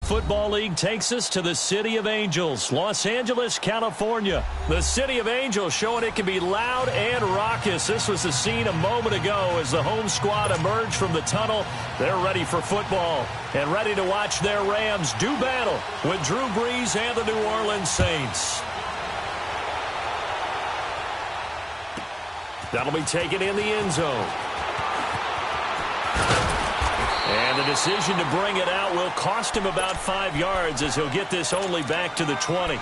Football League takes us to the City of Angels, Los Angeles, California. The City of Angels showing it can be loud and raucous. This was the scene a moment ago as the home squad emerged from the tunnel. They're ready for football and ready to watch their Rams do battle with Drew Brees and the New Orleans Saints. That'll be taken in the end zone. And the decision to bring it out will cost him about 5 yards as he'll get this only back to the 20.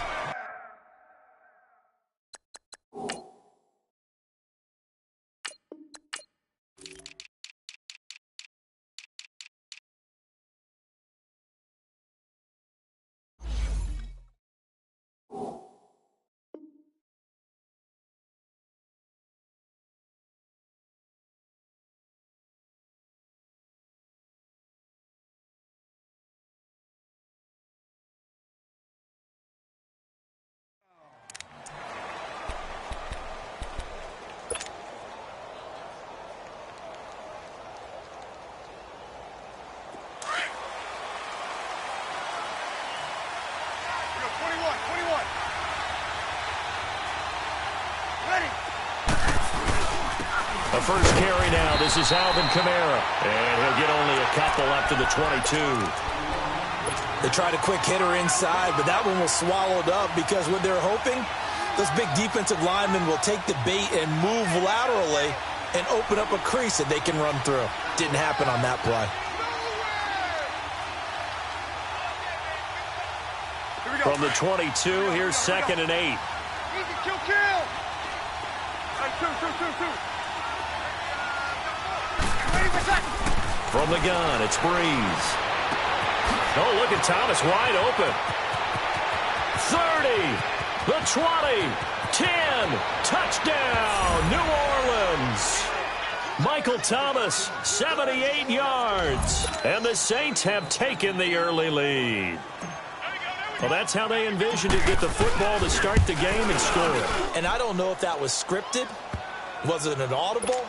The first carry now. This is Alvin Kamara. And he'll get only a couple up to the 22. They tried a quick hitter inside, but that one was swallowed up because what they're hoping, those big defensive linemen will take the bait and move laterally and open up a crease that they can run through. Didn't happen on that play. From the 22, here's 2nd and 8. Easy, kill. From the gun, it's Brees. Oh, look at Thomas wide open. 30, the 20, 10, touchdown, New Orleans. Michael Thomas, 78 yards. And the Saints have taken the early lead. Well, that's how they envisioned to get the football to start the game and score. And I don't know if that was scripted. Was it an audible?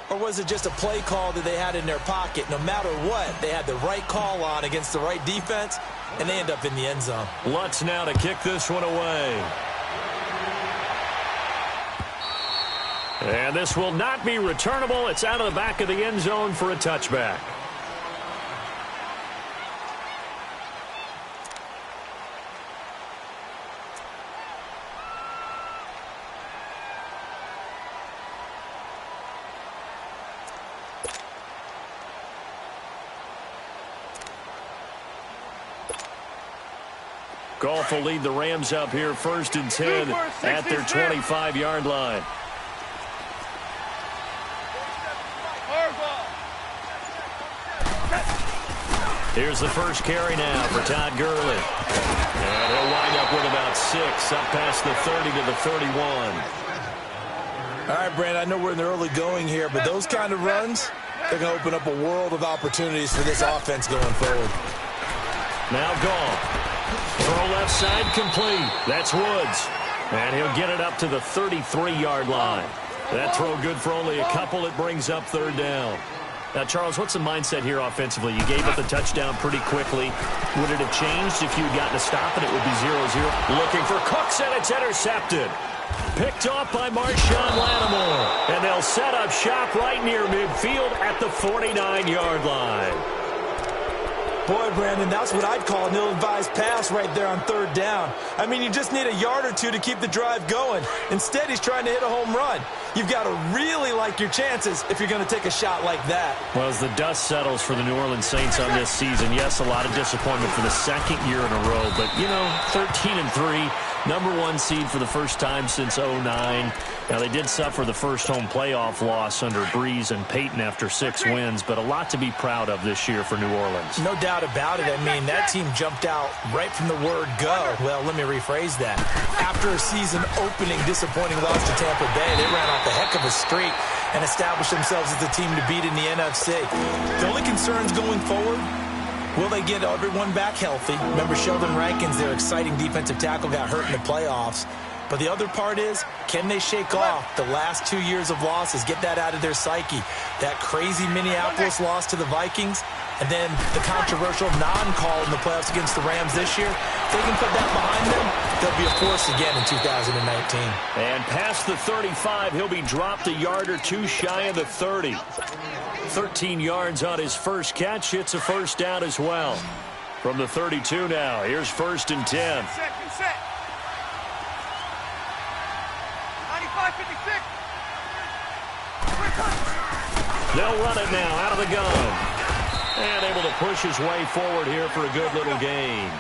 Or was it just a play call that they had in their pocket? No matter what, they had the right call on against the right defense, and they end up in the end zone. Lutz now to kick this one away. And this will not be returnable. It's out of the back of the end zone for a touchback. Goff will lead the Rams up here 1st and 10 at their 25-yard line. Here's the first carry now for Todd Gurley. And he'll wind up with about 6 up past the 30 to the 31. All right, Brandon, I know we're in the early going here, but those kind of runs, they're going to open up a world of opportunities for this offense going forward. Now Goff. Throw left side complete. That's Woods. And he'll get it up to the 33-yard line. That throw good for only a couple. It brings up 3rd down. Now, Charles, what's the mindset here offensively? You gave up the touchdown pretty quickly. Would it have changed if you had gotten a stop and it would be 0-0? Looking for Cooks, and it's intercepted. Picked off by Marshawn Lattimore. And they'll set up shop right near midfield at the 49-yard line. Boy, Brandon, that's what I'd call an ill-advised pass right there on 3rd down. I mean, you just need a yard or two to keep the drive going. Instead, he's trying to hit a home run. You've got to really like your chances if you're going to take a shot like that. Well, as the dust settles for the New Orleans Saints on this season, yes, a lot of disappointment for the 2nd year in a row. But, 13-3, #1 seed for the first time since 2009. Now, they did suffer the first home playoff loss under Brees and Peyton after 6 wins, but a lot to be proud of this year for New Orleans. No doubt about it. I mean, that team jumped out right from the word go. Well, let me rephrase that. After a season opening disappointing loss to Tampa Bay, they ran off a heck of a streak and established themselves as the team to beat in the NFC. The only concerns going forward, will they get everyone back healthy? Remember Sheldon Rankins, their exciting defensive tackle, got hurt in the playoffs. But the other part is, can they shake off the last 2 years of losses, get that out of their psyche? That crazy Minneapolis loss to the Vikings, and then the controversial non-call in the playoffs against the Rams this year. If they can put that behind them, they'll be a force again in 2019. And past the 35, he'll be dropped a yard or two shy of the 30. 13 yards on his first catch. It's a first down as well. From the 32 now, here's 1st and 10. They'll run it now out of the gun. And able to push his way forward here for a good little gain.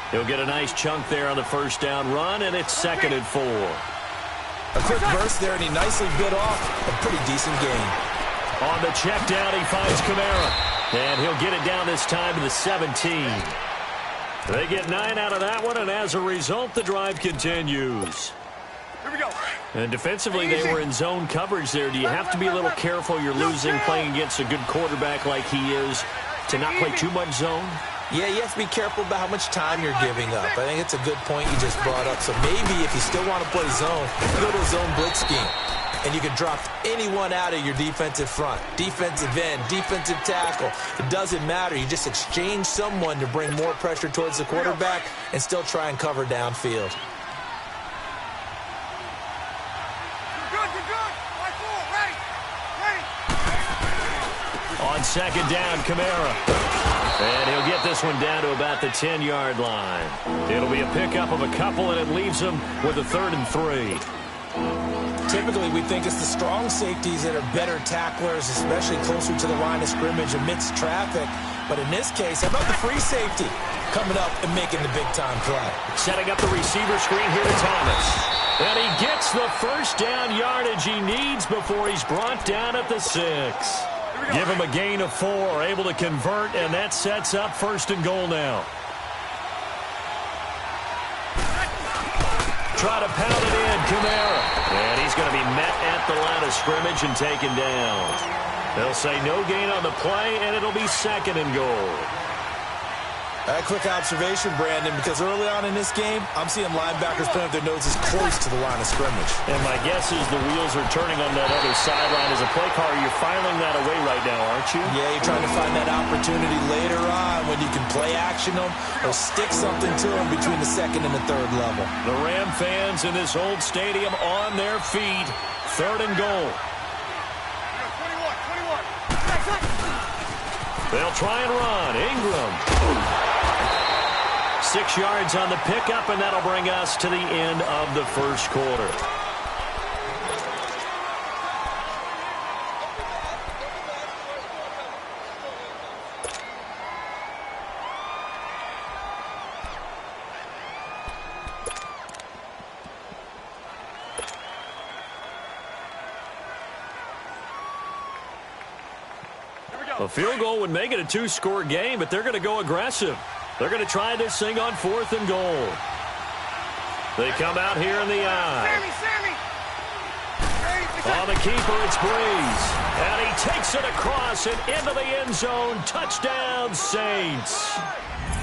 He'll get a nice chunk there on the first down run, and it's 2nd and 4. A quick burst there, and he nicely bit off a pretty decent gain. On the check down, he finds Kamara. And he'll get it down this time to the 17. They get 9 out of that one, and as a result, the drive continues. Here we go. And defensively, they were in zone coverage there. Do you have to be a little careful? You're losing playing against a good quarterback like he is to not play too much zone? Yeah, you have to be careful about how much time you're giving up. I think it's a good point you just brought up. So maybe if you still want to play zone, you go to a zone blitz scheme. And you can drop anyone out of your defensive front. Defensive end, defensive tackle. It doesn't matter. You just exchange someone to bring more pressure towards the quarterback and still try and cover downfield. On 2nd down, Kamara. And he'll get this one down to about the 10-yard line. It'll be a pickup of a couple, and it leaves him with a 3rd and 3. Typically, we think it's the strong safeties that are better tacklers, especially closer to the line of scrimmage amidst traffic. But in this case, how about the free safety coming up and making the big-time play? Setting up the receiver screen here to Thomas. And he gets the first down yardage he needs before he's brought down at the 6. Give him a gain of 4, able to convert, and that sets up 1st and goal now. Try to pound it in, Kamara. And he's going to be met at the line of scrimmage and taken down. They'll say no gain on the play, and it'll be 2nd and goal. A quick observation, Brandon, because early on in this game, I'm seeing linebackers putting up their noses close to the line of scrimmage. And my guess is the wheels are turning on that other sideline. As a play caller, you're filing that away right now, aren't you? Yeah, you're trying to find that opportunity later on when you can play action them or stick something to them between the 2nd and the 3rd level. The Ram fans in this old stadium on their feet. 3rd and goal. 21. They'll try and run. Ingram. 6 yards on the pickup, and that'll bring us to the end of the first quarter. A field goal would make it a 2-score game, but they're going to go aggressive. They're going to try this thing on 4th and goal. They come out here in the eye. On the keeper, it's Breeze. And he takes it across and into the end zone. Touchdown, Saints.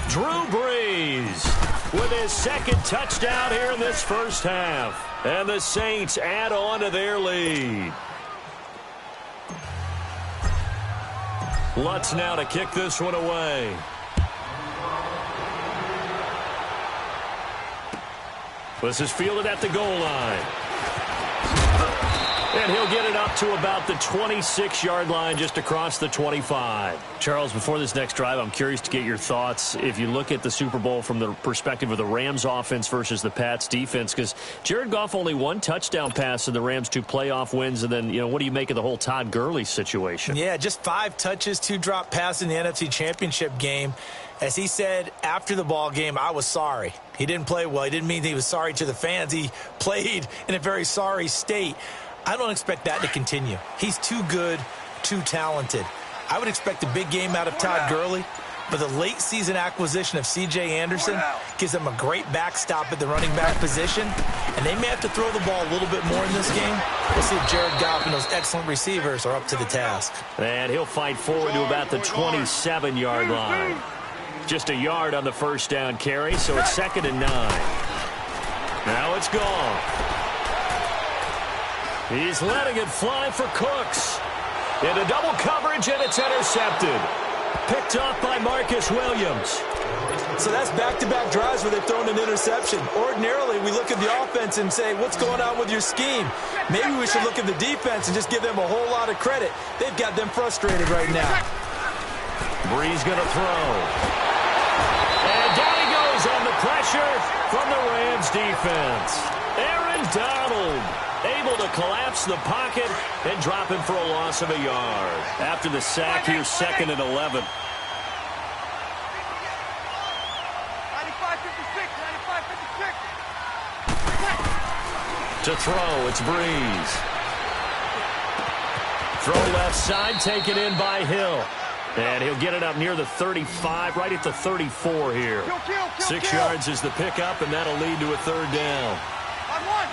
Drew Brees with his 2nd touchdown here in this first half. And the Saints add on to their lead. Lutz now to kick this one away. This is fielded at the goal line. And he'll get it up to about the 26-yard line, just across the 25. Charles, before this next drive, I'm curious to get your thoughts. If you look at the Super Bowl from the perspective of the Rams offense versus the Pats defense, because Jared Goff only 1 touchdown pass in the Rams 2 playoff wins, and then, what do you make of the whole Todd Gurley situation? Yeah, just 5 touches, 2 drop passes in the NFC Championship game. As he said after the ball game, I was sorry. He didn't play well. He didn't mean he was sorry to the fans. He played in a very sorry state. I don't expect that to continue. He's too good, too talented. I would expect a big game out of Todd Gurley, but the late season acquisition of C.J. Anderson gives them a great backstop at the running back position, and they may have to throw the ball a little bit more in this game. We'll see if Jared Goff and those excellent receivers are up to the task. And he'll fight forward to about the 27-yard line. Just a yard on the first down carry, so it's 2nd and 9. Now it's gone. He's letting it fly for Cooks. Into double coverage, and it's intercepted. Picked off by Marcus Williams. So that's back-to-back drives where they've thrown an interception. Ordinarily, we look at the offense and say, what's going on with your scheme? Maybe we should look at the defense and just give them a whole lot of credit. They've got them frustrated right now. Brees going to throw. And down he goes on the pressure from the Rams defense. Aaron Donald able to collapse the pocket and drop him for a loss of a yard. After the sack, here's 2nd and 11. 95-56. To throw, it's Brees. Throw left side, taken in by Hill. And he'll get it up near the 35, right at the 34 here. 6 yards is the pickup, and that'll lead to a 3rd down. On 1.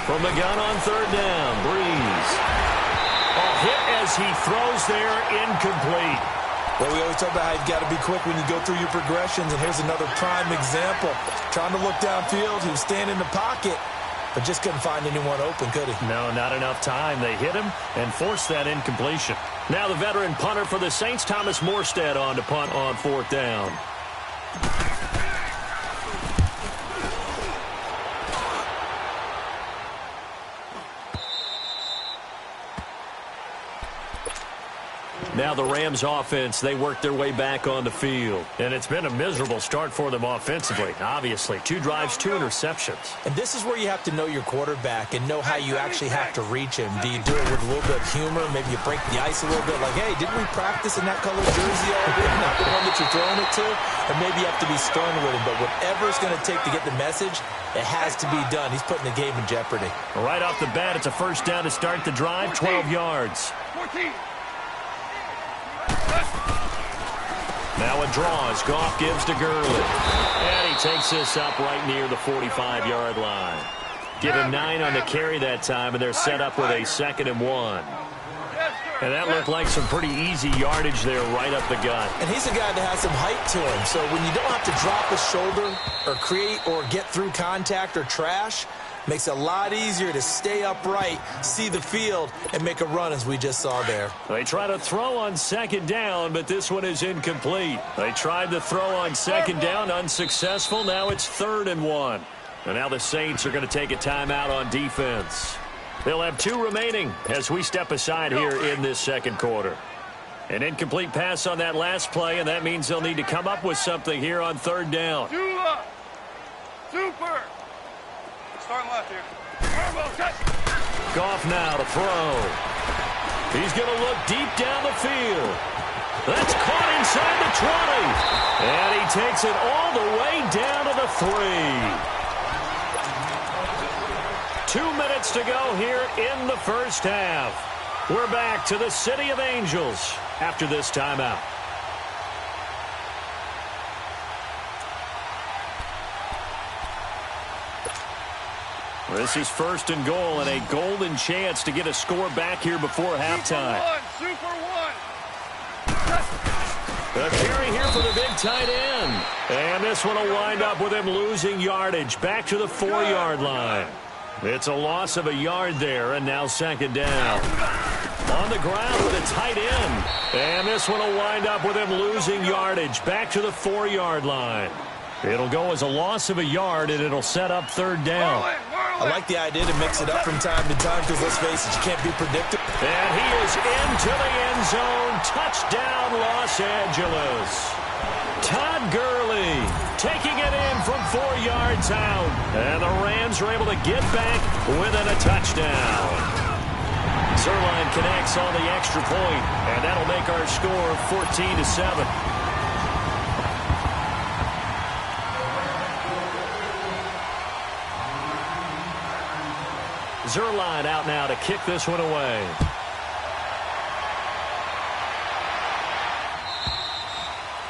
From the gun on 3rd down, Brees. A hit as he throws there, incomplete. Well, we always talk about how you've got to be quick when you go through your progressions, and here's another prime example. Trying to look downfield, he was standing in the pocket, but just couldn't find anyone open, could he? No, not enough time. They hit him and forced that incompletion. Now the veteran punter for the Saints, Thomas Morstead, on to punt on 4th down. Now the Rams offense, they work their way back on the field. And it's been a miserable start for them offensively, obviously. 2 drives, 2 interceptions. And this is where you have to know your quarterback and know how you actually have to reach him. Do you do it with a little bit of humor? Maybe you break the ice a little bit like, hey, didn't we practice in that color jersey all week? Not the one that you're throwing it to? Or maybe you have to be stern with him. But whatever it's going to take to get the message, it has to be done. He's putting the game in jeopardy. Right off the bat, it's a 1st down to start the drive, 12 yards. 14. Now a draw as Goff gives to Gurley. And he takes this up right near the 45-yard line. Give him 9 on the carry that time, and they're set up with a 2nd and 1. And that looked like some pretty easy yardage there right up the gut. And he's a guy that has some height to him. So when you don't have to drop a shoulder or create or get through contact or trash, makes it a lot easier to stay upright, see the field, and make a run as we just saw there. They try to throw on 2nd down, but this one is incomplete. They tried to throw on 2nd down, unsuccessful. Now it's 3rd and 1. And now the Saints are going to take a timeout on defense. They'll have 2 remaining as we step aside here in this 2nd quarter. An incomplete pass on that last play, and that means they'll need to come up with something here on 3rd down. Super. Starting left here. Goff now to throw. He's going to look deep down the field. That's caught inside the 20. And he takes it all the way down to the 3. 2 minutes to go here in the 1st half. We're back to the City of Angels after this timeout. This is 1st and goal and a golden chance to get a score back here before halftime. Super 1. A carry here for the big tight end. And this one will wind up with him losing yardage back to the 4-yard line. It's a loss of a yard there, and now 2nd down. On the ground with a tight end. And this one will wind up with him losing yardage back to the 4-yard line. It'll go as a loss of a yard, and it'll set up 3rd down. I like the idea to mix it up from time to time because, let's face it, you can't be predictable. And he is into the end zone. Touchdown, Los Angeles. Todd Gurley taking it in from 4 yards out. And the Rams are able to get back within a touchdown. Zuerlein connects on the extra point, and that'll make our score 14-7. Zuerlein out now to kick this one away.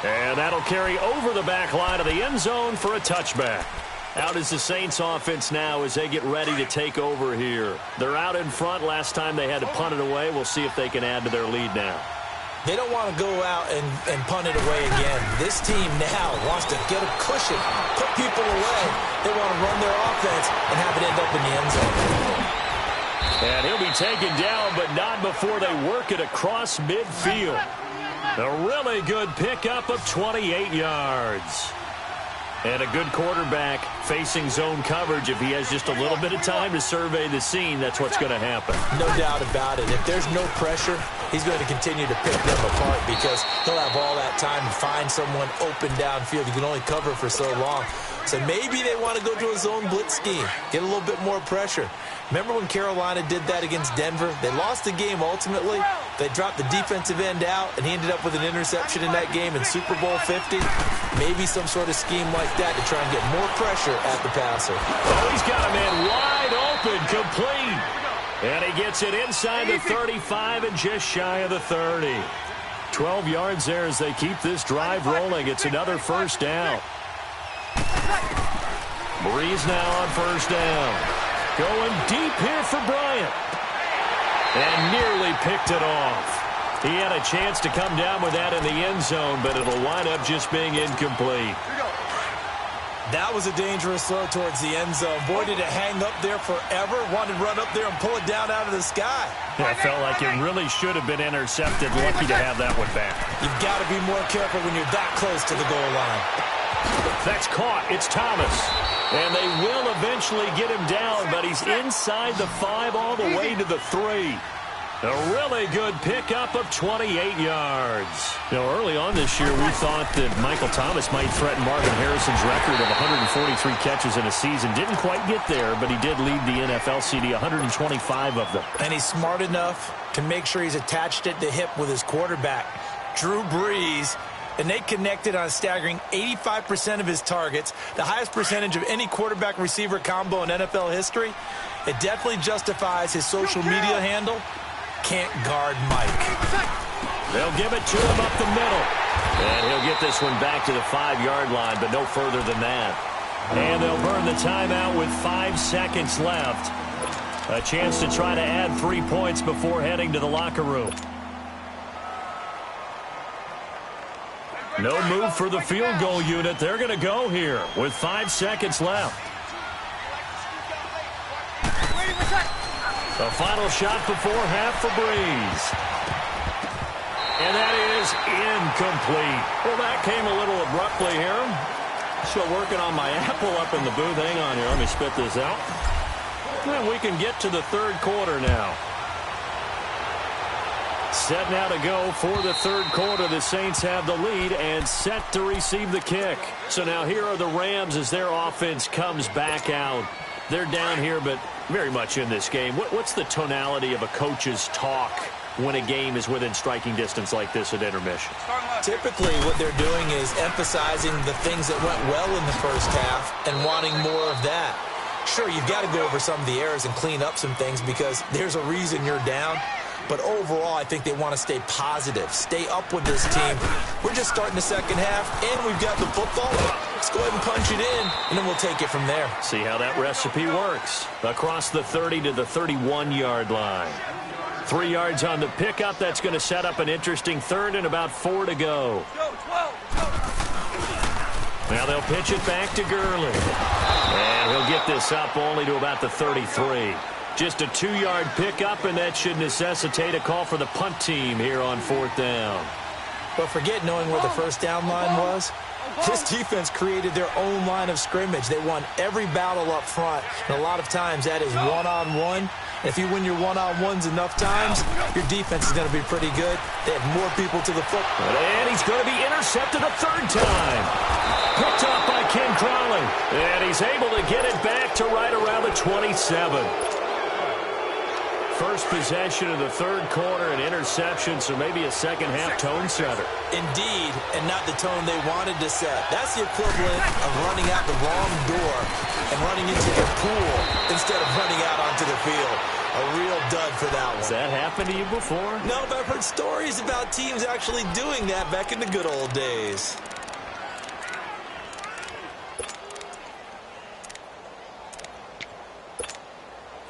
And that'll carry over the back line of the end zone for a touchback. Out is the Saints offense now as they get ready to take over here. They're out in front. Last time they had to punt it away. We'll see if they can add to their lead now. They don't want to go out and punt it away again. This team now wants to get a cushion, put people away. They want to run their offense and have it end up in the end zone. And he'll be taken down, but not before they work it across midfield. A really good pickup of 28 yards. And a good quarterback facing zone coverage. If he has just a little bit of time to survey the scene, that's what's going to happen. No doubt about it. If there's no pressure, he's going to continue to pick them apart because he'll have all that time to find someone open downfield. You can only cover for so long. So maybe they want to go to a zone blitz scheme, get a little bit more pressure. Remember when Carolina did that against Denver? They lost the game ultimately. They dropped the defensive end out, and he ended up with an interception in that game in Super Bowl 50. Maybe some sort of scheme like that to try and get more pressure at the passer. Oh, he's got a man wide open, complete. And he gets it inside the 35 and just shy of the 30. 12 yards there as they keep this drive rolling. It's another first down. Breeze now on first down. Going deep here for Bryant. And nearly picked it off. He had a chance to come down with that in the end zone, but it'll wind up just being incomplete. That was a dangerous throw towards the end zone. Boy, did it hang up there forever. Wanted to run up there and pull it down out of the sky. It felt like it really should have been intercepted. Lucky to have that one back. You've got to be more careful when you're that close to the goal line. That's caught. It's Thomas. And they will eventually get him down, but he's inside the 5 all the way to the 3. A really good pickup of 28 yards. You know, early on this year, we thought that Michael Thomas might threaten Marvin Harrison's record of 143 catches in a season. Didn't quite get there, but he did lead the NFL CD, 125 of them. And he's smart enough to make sure he's attached at the hip with his quarterback, Drew Brees. And they connected on a staggering 85% of his targets, the highest percentage of any quarterback-receiver combo in NFL history. It definitely justifies his social media handle, Can't Guard Mike. They'll give it to him up the middle. And he'll get this one back to the 5-yard line, but no further than that. And they'll burn the timeout with 5 seconds left. A chance to try to add 3 points before heading to the locker room. No move for the field goal unit. They're going to go here with 5 seconds left. The final shot before half for Breeze. And that is incomplete. Well, that came a little abruptly here. Still working on my apple up in the booth. Hang on here. Let me spit this out. And we can get to the third quarter now. Set now to go for the third quarter. The Saints have the lead and set to receive the kick. So now here are the Rams as their offense comes back out. They're down here, but very much in this game. What's the tonality of a coach's talk when a game is within striking distance like this at intermission? Typically, what they're doing is emphasizing the things that went well in the first half and wanting more of that. Sure, you've got to go over some of the errors and clean up some things because there's a reason you're down. But overall, I think they want to stay positive, stay up with this team. We're just starting the second half, and we've got the football. Let's go ahead and punch it in, and then we'll take it from there. See how that recipe works. Across the 30 to the 31-yard line. 3 yards on the pickup. That's going to set up an interesting third and about 4 to go. Now they'll pitch it back to Gurley. And he'll get this up only to about the 33. Just a 2-yard pickup, and that should necessitate a call for the punt team here on 4th down. But forget knowing where the first down line was. This defense created their own line of scrimmage. They won every battle up front, and a lot of times that is one-on-one. If you win your one-on-ones enough times, your defense is going to be pretty good. They have more people to the football. And he's going to be intercepted a third time. Picked up by Ken Crowley. And he's able to get it back to right around the 27. First possession of the third quarter, an interception, so maybe a second-half tone setter. Indeed, and not the tone they wanted to set. That's the equivalent of running out the wrong door and running into your pool instead of running out onto the field. A real dud for that one. Has that happened to you before? No, but I've heard stories about teams actually doing that back in the good old days.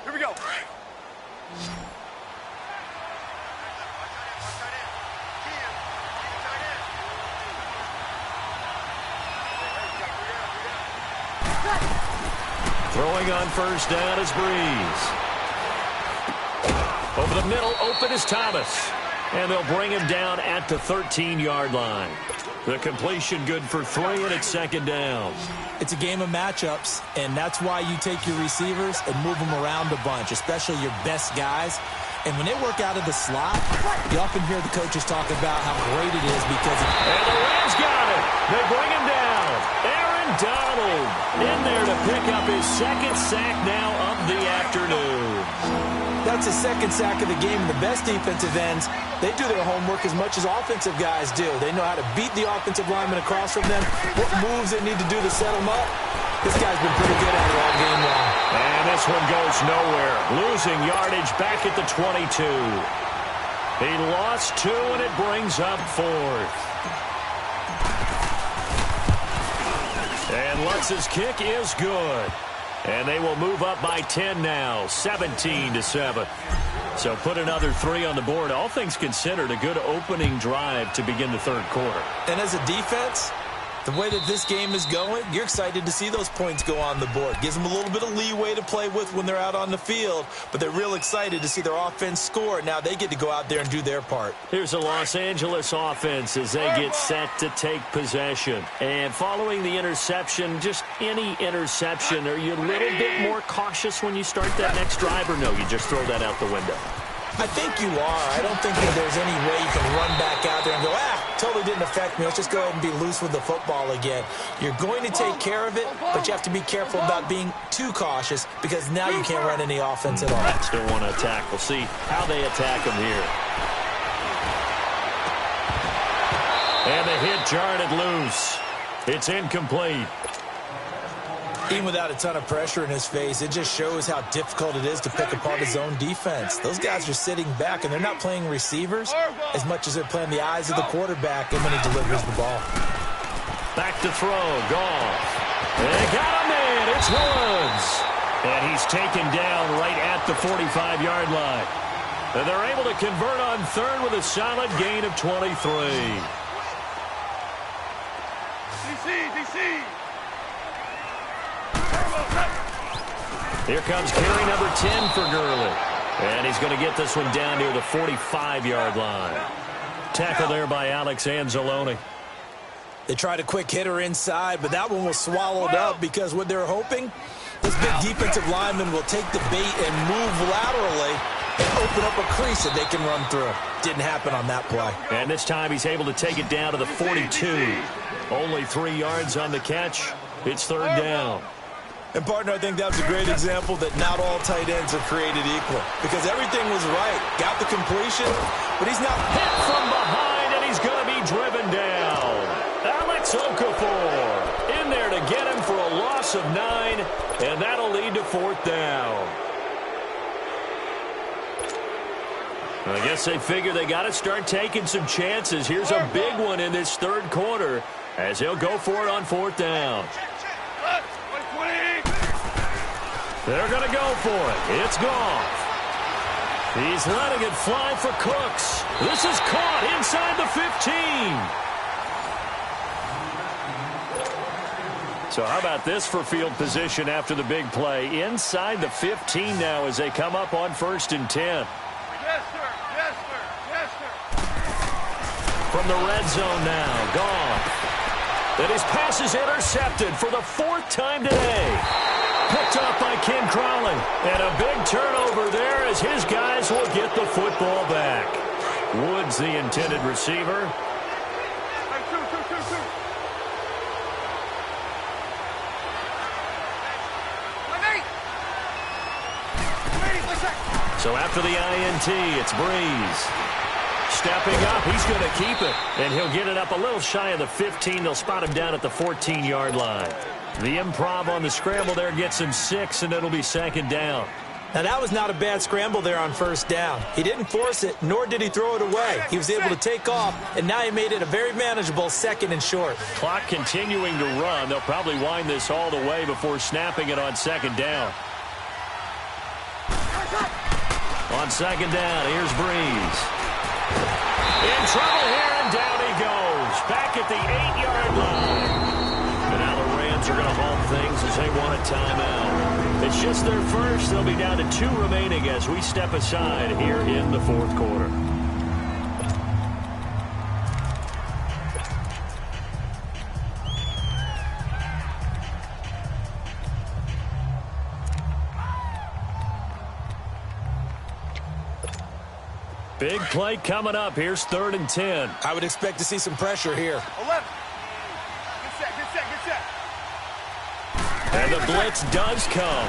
Here we go. Throwing on first down is Breeze. Over the middle, open is Thomas. And they'll bring him down at the 13-yard line. The completion good for 3, and it's second down. It's a game of matchups, and that's why you take your receivers and move them around a bunch, especially your best guys. And when they work out of the slot, you often hear the coaches talk about how great it is because and the Rams got it. They bring him down. Aaron Donald in there to pick up his second sack now of the afternoon. That's his second sack of the game. The best defensive ends, they do their homework as much as offensive guys do. They know how to beat the offensive lineman across from them, what moves they need to do to set them up. This guy's been pretty good at it all game long. And this one goes nowhere. Losing yardage back at the 22. He lost 2, and it brings up 4th. And Lutz's kick is good. And they will move up by 10 now, 17-7. So put another 3 on the board. All things considered, a good opening drive to begin the third quarter. And as a defense, the way that this game is going, you're excited to see those points go on the board. Gives them a little bit of leeway to play with when they're out on the field, but they're real excited to see their offense score. Now they get to go out there and do their part. Here's a Los Angeles offense as they get set to take possession. And following the interception, just any interception, are you a little bit more cautious when you start that next drive, or no, you just throw that out the window? I think you are. I don't think that there's any way you can run back out there and go, totally didn't affect me. Let's just go ahead and be loose with the football again. You're going to take care of it, but you have to be careful about being too cautious because now you can't run any offense at all. Still want to attack. We'll see how they attack him here. And the hit jarred it loose. It's incomplete. Even without a ton of pressure in his face, it just shows how difficult it is to pick apart his own defense. Those guys are sitting back, and they're not playing receivers as much as they're playing the eyes of the quarterback and when he delivers the ball. Back to throw. Goff. They got him in. It's Woods. And he's taken down right at the 45-yard line. And they're able to convert on third with a solid gain of 23. DC. Here comes carry number 10 for Gurley. And he's going to get this one down near the 45-yard line. Tackle there by Alex Anzalone. They tried a quick hitter inside, but that one was swallowed up because what they're hoping, this big defensive lineman will take the bait and move laterally and open up a crease that they can run through. Didn't happen on that play. And this time he's able to take it down to the 42. Only 3 yards on the catch. It's third down. And, partner, I think that was a great example that not all tight ends are created equal because everything was right. Got the completion, but he's not hit from behind, and he's going to be driven down. Alex Okafor in there to get him for a loss of 9, and that'll lead to fourth down. I guess they figure they got to start taking some chances. Here's a big one in this third quarter as he'll go for it on fourth down. They're going to go for it. It's Goff. He's letting it fly for Cooks. This is caught inside the 15. So how about this for field position after the big play? Inside the 15 now as they come up on 1st and 10. Yes, sir. Yes, sir. Yes, sir. From the red zone now, Goff. And his pass is intercepted for the 4th time today. Picked up by Ken Crowley. And a big turnover there as his guys will get the football back. Woods, the intended receiver. So after the INT, it's Breeze. Stepping up, he's going to keep it. And he'll get it up a little shy of the 15. They'll spot him down at the 14-yard line. The improv on the scramble there gets him 6, and it'll be second down. Now, that was not a bad scramble there on first down. He didn't force it, nor did he throw it away. He was able to take off, and now he made it a very manageable 2nd and short. Clock continuing to run. They'll probably wind this all the way before snapping it on 2nd down. On 2nd down, here's Breeze. In trouble here, and down he goes. Back at the 8-yard line. And now the Rams are going to halt things as they want a timeout. It's just their first. They'll be down to 2 remaining as we step aside here in the fourth quarter. Big play coming up. Here's 3rd and 10. I would expect to see some pressure here. 11. Get set, get set, get set. And the blitz does come.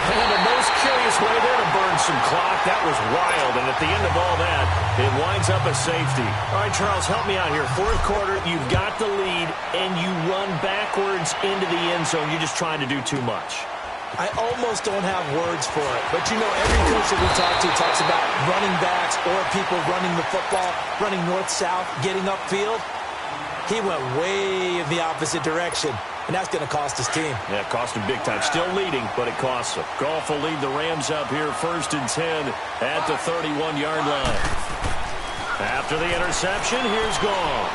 And the most curious way there to burn some clock. That was wild. And at the end of all that, it winds up a safety. All right, Charles, help me out here. Fourth quarter, you've got the lead, and you run backwards into the end zone. You're just trying to do too much. I almost don't have words for it. But, you know, every coach that we talk to talks about running backs or people running the football, running north-south, getting upfield. He went way in the opposite direction, and that's going to cost his team. Yeah, it cost him big time. Still leading, but it costs him. Goff will lead the Rams up here 1st and 10 at the 31-yard line. After the interception, here's Goff.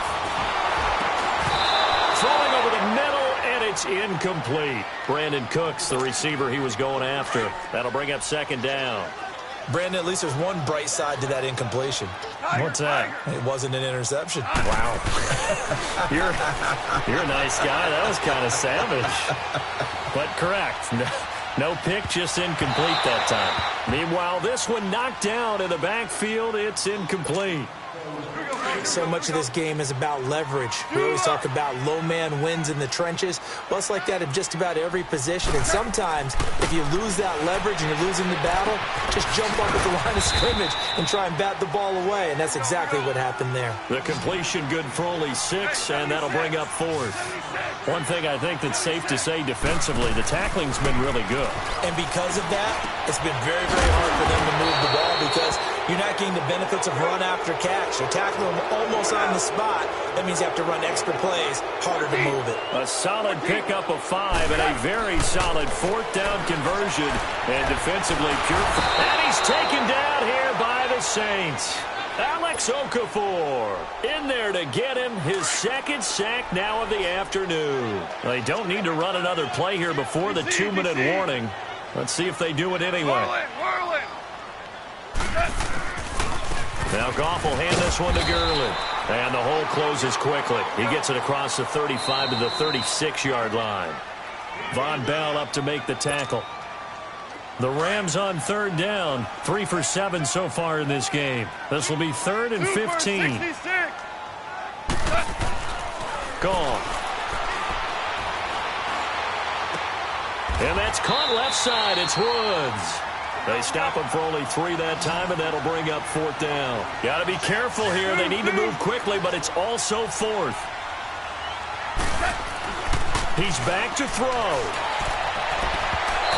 Throwing over the middle. It's incomplete. Brandon Cooks, the receiver he was going after. That'll bring up 2nd down. Brandon, at least there's one bright side to that incompletion. What's that? It wasn't an interception. Wow. You're a nice guy. That was kind of savage. But correct. No pick, just incomplete that time. Meanwhile, this one knocked down in the backfield. It's incomplete. So much of this game is about leverage. We always talk about low man wins in the trenches. Well, it's like that in just about every position. And sometimes, if you lose that leverage and you're losing the battle, just jump up at the line of scrimmage and try and bat the ball away. And that's exactly what happened there. The completion good for only 6, and that'll bring up 4th. One thing I think that's safe to say defensively, the tackling's been really good. And because of that, it's been very, very hard for them to move the ball because you're not getting the benefits of run after catch. You're tackling them almost on the spot. That means you have to run extra plays, harder to move it. A solid pickup of 5 and a very solid 4th down conversion. And defensively pure. And he's taken down here by the Saints. Alex Okafor in there to get him his 2nd sack now of the afternoon. They don't need to run another play here before the 2-minute warning. Let's see if they do it anyway. Whirl it. Now Goff will hand this one to Gurley. And the hole closes quickly. He gets it across the 35 to the 36-yard line. Von Bell up to make the tackle. The Rams on 3rd down. 3 for 7 so far in this game. This will be 3rd and 15. Goff. And that's caught left side. It's Woods. They stop him for only 3 that time, and that'll bring up 4th down. Got to be careful here. They need to move quickly, but it's also 4th. He's back to throw.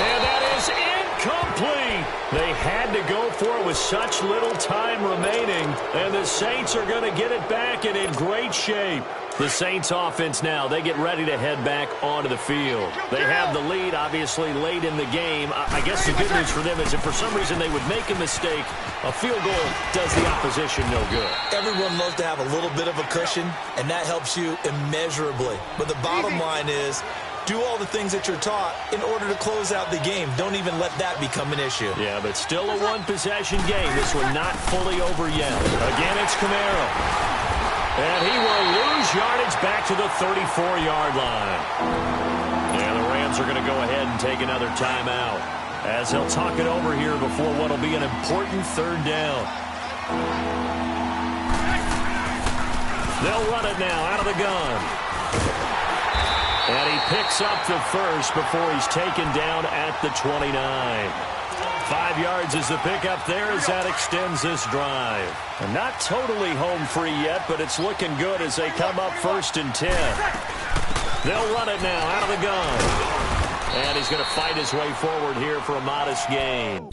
And that is incomplete. They had to go for it with such little time remaining, and the Saints are going to get it back and in great shape. The Saints offense now, they get ready to head back onto the field. They have the lead, obviously, late in the game. I guess the good news for them is if for some reason they would make a mistake, a field goal does the opposition no good. Everyone loves to have a little bit of a cushion, and that helps you immeasurably. But the bottom line is, do all the things that you're taught in order to close out the game. Don't even let that become an issue. Yeah, but still a one-possession game. This one not fully over yet. Again, it's Camaro. And he will lose yardage back to the 34-yard line. And the Rams are going to go ahead and take another timeout as he'll talk it over here before what will be an important 3rd down. They'll run it now out of the gun. And he picks up the first before he's taken down at the 29. 5 yards is the pickup there as that extends this drive. And not totally home free yet, but it's looking good as they come up 1st and 10. They'll run it now out of the gun. And he's going to fight his way forward here for a modest gain.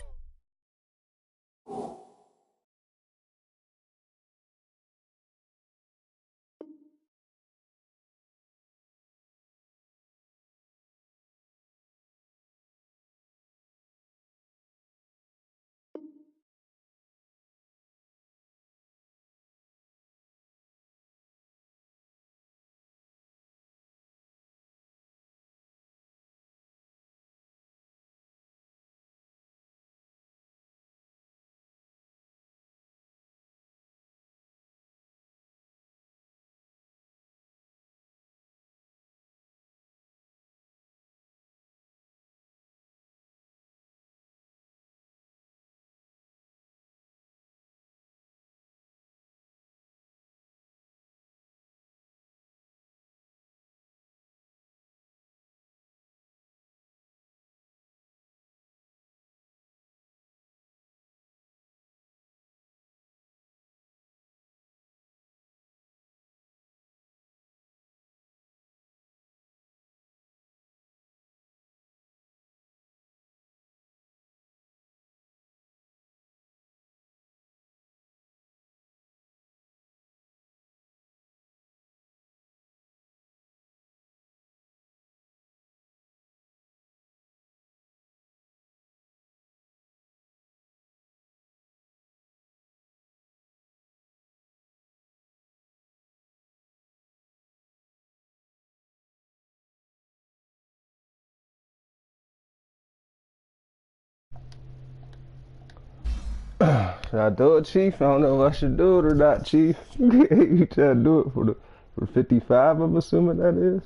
Should I do it, Chief? I don't know if I should do it or not, Chief. You try to do it for 55, I'm assuming that is.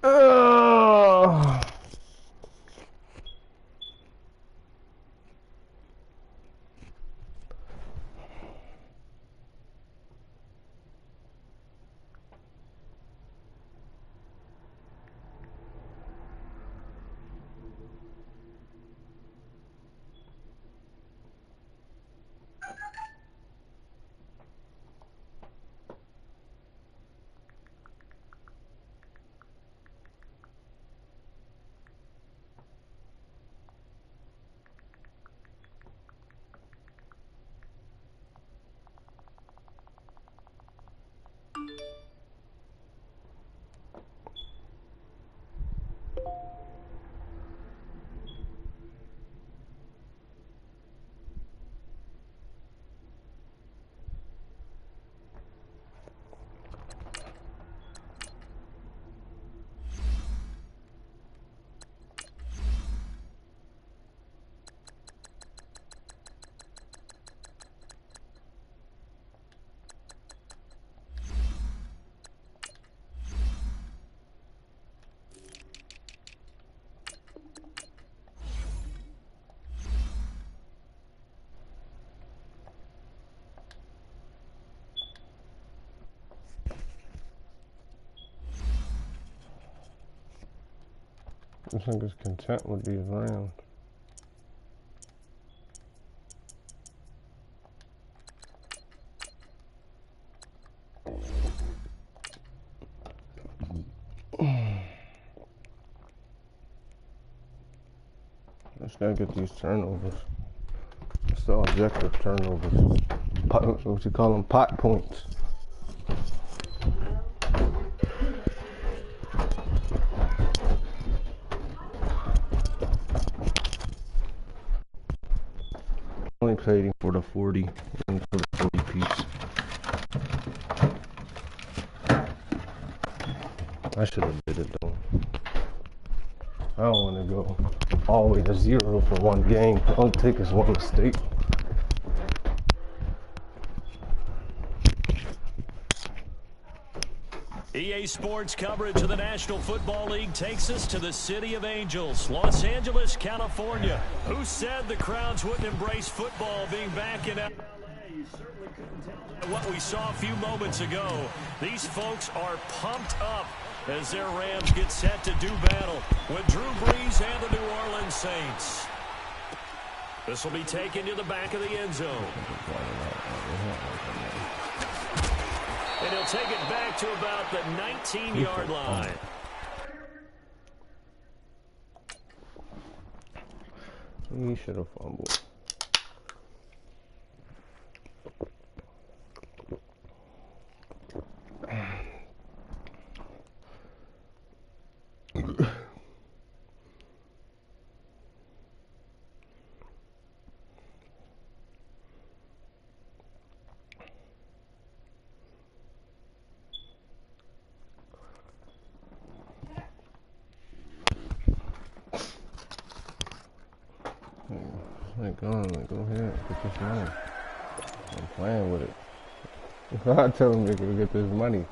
Oh. I think it's content with these rounds. Let's not get these turnovers. It's the objective turnovers. What you call them? Pot points. Only trading for the 40 and for the 40 piece. I should have did it though. I don't want to go all the way to 0 for one game. All it takes is one mistake. EA Sports coverage of the National Football League takes us to the City of Angels, Los Angeles, California. Who said the crowds wouldn't embrace football being back in LA? You certainly couldn't tell what we saw a few moments ago. These folks are pumped up as their Rams get set to do battle with Drew Brees and the New Orleans Saints. This will be taken to the back of the end zone. And he'll take it back to about the 19-yard line. He should have fumbled. Go ahead, get this money. I'm playing with it. I tell him to go get this money.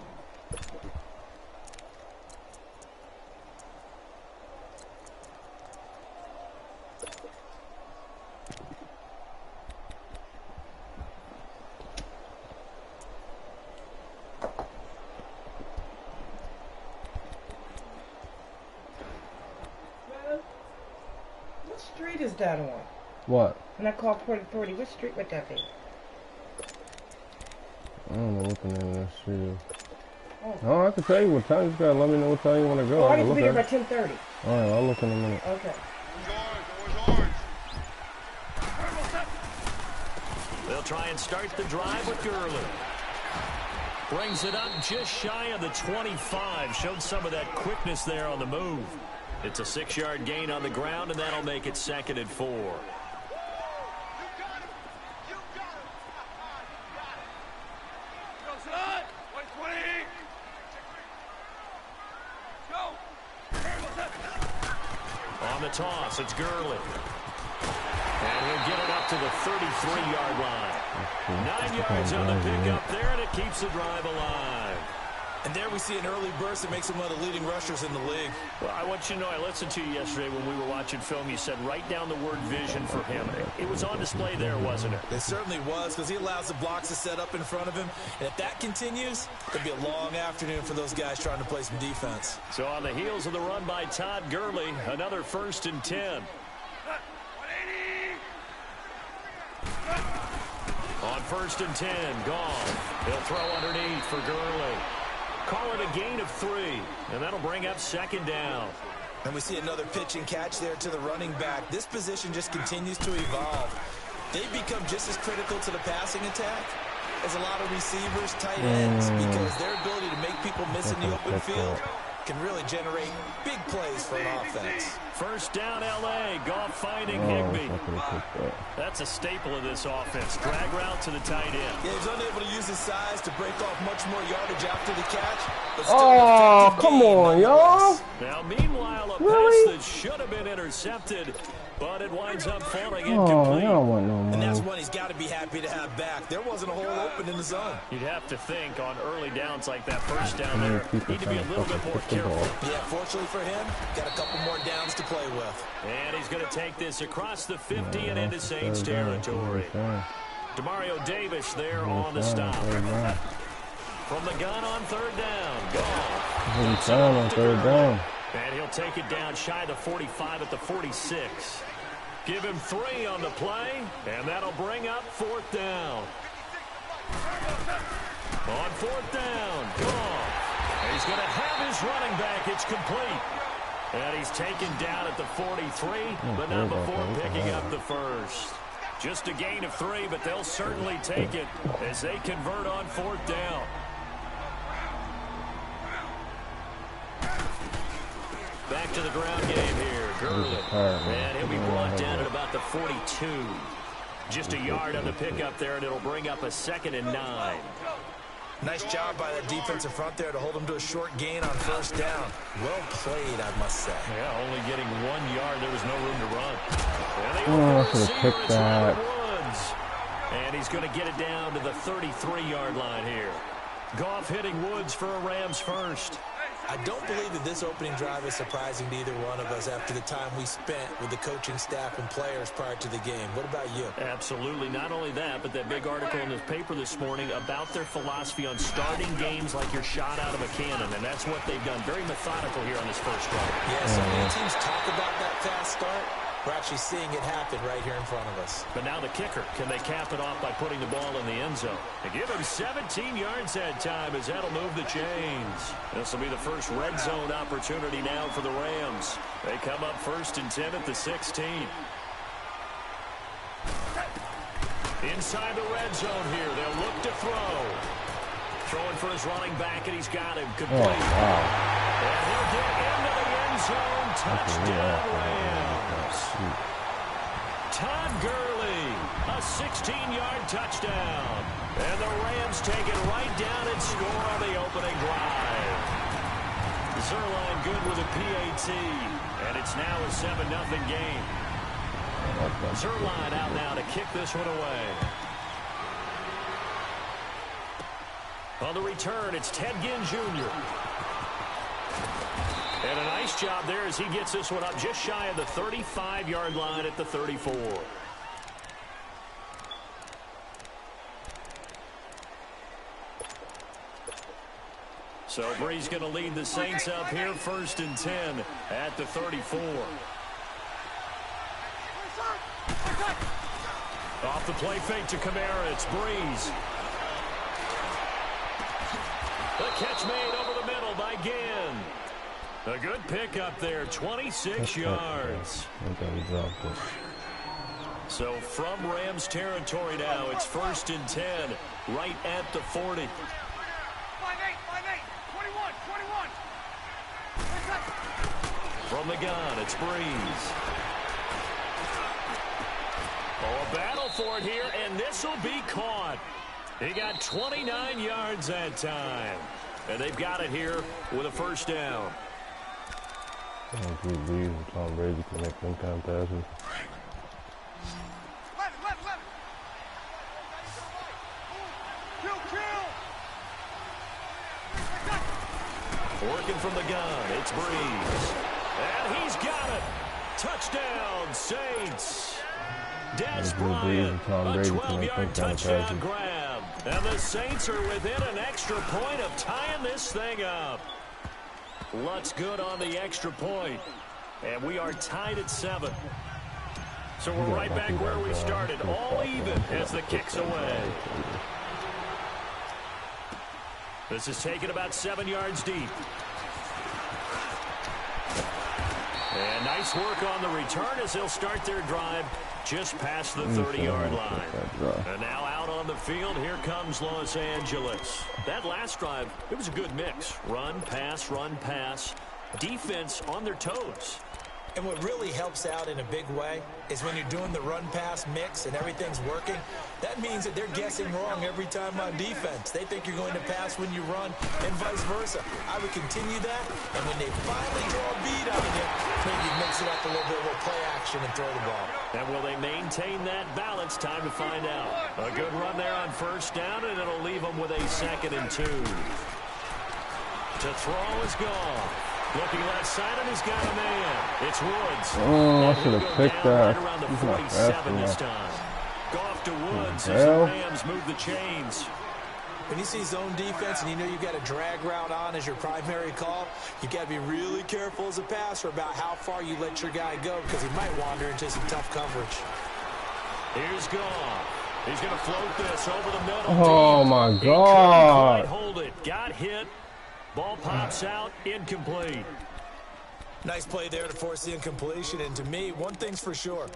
What street is that on? What? When I call Port Authority, what street would that be? I don't know what the name of that street is. Oh, I can tell you what time. You just gotta let me know what time you want to go. Oh, I need to be there by 10:30. Alright, I'll look in a minute. Okay. They'll try and start the drive with Gurley. Brings it up just shy of the 25. Showed some of that quickness there on the move. It's a 6-yard gain on the ground, and that'll make it 2nd and 4. On the toss, it's Gurley. And he'll get it up to the 33-yard line. 9 yards on the pickup there, and it keeps the drive alive. And there we see an early burst that makes him one of the leading rushers in the league. Well, I want you to know, I listened to you yesterday when we were watching film. You said write down the word vision for him. It was on display there, wasn't it? It certainly was, because he allows the blocks to set up in front of him. And if that continues, it'll be a long afternoon for those guys trying to play some defense. So on the heels of the run by Todd Gurley, another 1st and 10. On 1st and 10, Goff. He'll throw underneath for Gurley. Call it a gain of 3, and that'll bring up 2nd down. And we see another pitch and catch there to the running back. This position just continues to evolve. They've become just as critical to the passing attack as a lot of receivers, tight ends, because their ability to make people miss in the open field can really generate big plays for an offense. 1st down, L.A. Goff finding Higbee. That's a staple of this offense. Drag route to the tight end. Yeah, he's unable to use his size to break off much more yardage after the catch. But Oh, come on, y'all. Now, meanwhile, a Really? pass that should have been intercepted, but it winds up falling Oh, incomplete. you don't want no And that's money. one he's got to be happy to have back. There wasn't a hole open in the zone. You'd have to think on early downs like that 1st down there, need to be a little bit more careful. Yeah, fortunately for him, got a couple more downs to play with. And he's going to take this across the 50 and into Saints territory. Demario Davis there on the stop. From the gun on 3rd down. Goff. On 3rd down. And he'll take it down shy of the 45 at the 46. Give him 3 on the play, and that'll bring up 4th down. On 4th down, Goff. He's going to have his running back. It's complete. And he's taken down at the 43, but not before picking up the 1st. Just a gain of 3, but they'll certainly take it as they convert on 4th down. Back to the ground game here. Gurley. And he'll be brought down at about the 42. Just a yard on the pickup there, and it'll bring up a 2nd and 9. Nice job by the defensive front there to hold him to a short gain on 1st down. Well played, I must say. Yeah, only getting 1 yard. There was no room to run. And the I open should have receiver picked is that. Robert Woods. And he's going to get it down to the 33-yard line here. Goff hitting Woods for a Rams 1st. I don't believe that this opening drive is surprising to either one of us after the time we spent with the coaching staff and players prior to the game. What about you? Absolutely. Not only that, but that big article in the paper this morning about their philosophy on starting games like you're shot out of a cannon, and that's what they've done. Very methodical here on this first drive. Yeah, so many teams talk about that fast start. We're actually seeing it happen right here in front of us. But now the kicker, can they cap it off by putting the ball in the end zone? They give him 17 yards that time as that'll move the chains. This will be the first red zone opportunity now for the Rams. They come up 1st and 10 at the 16. Inside the red zone here, they'll look to throw. Throwing for his running back, and he's got him complete. And he'll get into the end zone. Touchdown, Rams. Todd Gurley, a 16-yard touchdown. And the Rams take it right down and score on the opening drive. Zerline good with a PAT, and it's now a 7-0 game. Zerline out now to kick this one away. On the return, it's Ted Ginn Jr. And a nice job there as he gets this one up just shy of the 35-yard line at the 34. So Bree's going to lead the Saints up here 1st and 10 at the 34. Off the play fake to Kamara, it's Breeze. The catch made over the middle by Ginn. A good pickup there, 26 yards. So from Rams territory now, it's 1st and 10, right at the 40. 5-8, 21. From the gun, it's Breeze. Oh, a battle for it here, and this will be caught. He got 29 yards that time. And they've got it here with a 1st down. I don't believe Tom Brady can make them kind of passes. Working from the gun, it's Breeze. And he's got it. Touchdown, Saints. Des Bryant, a 12-yard touchdown grab. And the Saints are within an extra point of tying this thing up. Lutz good on the extra point. And we are tied at 7. So we're right back where we started, all even as the kick's away. This is taken about 7 yards deep. And nice work on the return as they'll start their drive just past the 30-yard line. And now out on the field, here comes Los Angeles. That last drive, it was a good mix. Run, pass, defense on their toes. And what really helps out in a big way is when you're doing the run-pass mix and everything's working, that means that they're guessing wrong every time on defense. They think you're going to pass when you run and vice versa. I would continue that, and when they finally draw a beat on you, maybe mix it up a little bit with play action and throw the ball. And will they maintain that balance? Time to find out. A good run there on first down, and it'll leave them with a 2nd and 2. To throw is gone. Looking left side, and he's got a man. It's Woods. Oh, I should have picked that. Right around the He's not 47 this time. Goff to Woods as the Rams move the chains. When you see zone defense and you know you've got a drag route on as your primary call, you got to be really careful as a passer about how far you let your guy go because he might wander into some tough coverage. Here's Goff. He's going to float this over the middle. Oh, my God. He couldn't quite hold it. Got hit. Ball pops out, incomplete. Nice play there to force the incompletion. And to me, one thing's for sure.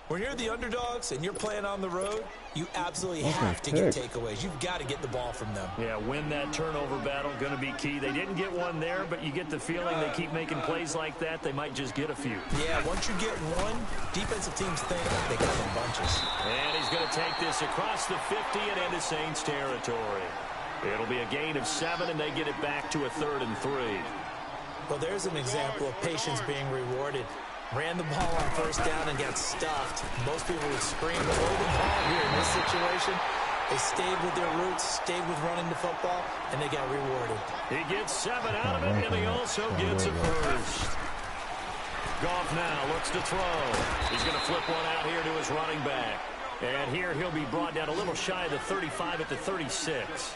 When you're the underdogs and you're playing on the road, you absolutely have to get takeaways. You've got to get the ball from them. Yeah, win that turnover battle, going to be key. They didn't get one there, but you get the feeling they keep making plays like that, they might just get a few. Yeah, once you get one, defensive teams think they got them bunches. And he's going to take this across the 50 and into Saints territory. It'll be a gain of 7, and they get it back to a 3rd and 3. Well, there's an example of patience being rewarded. Ran the ball on first down and got stuffed. Most people would scream, throw the ball here in this situation. They stayed with their roots, stayed with running the football, and they got rewarded. He gets 7 out of it, and he also gets a first. Goff now looks to throw. He's going to flip one out here to his running back. And here he'll be brought down a little shy of the 35 at the 36.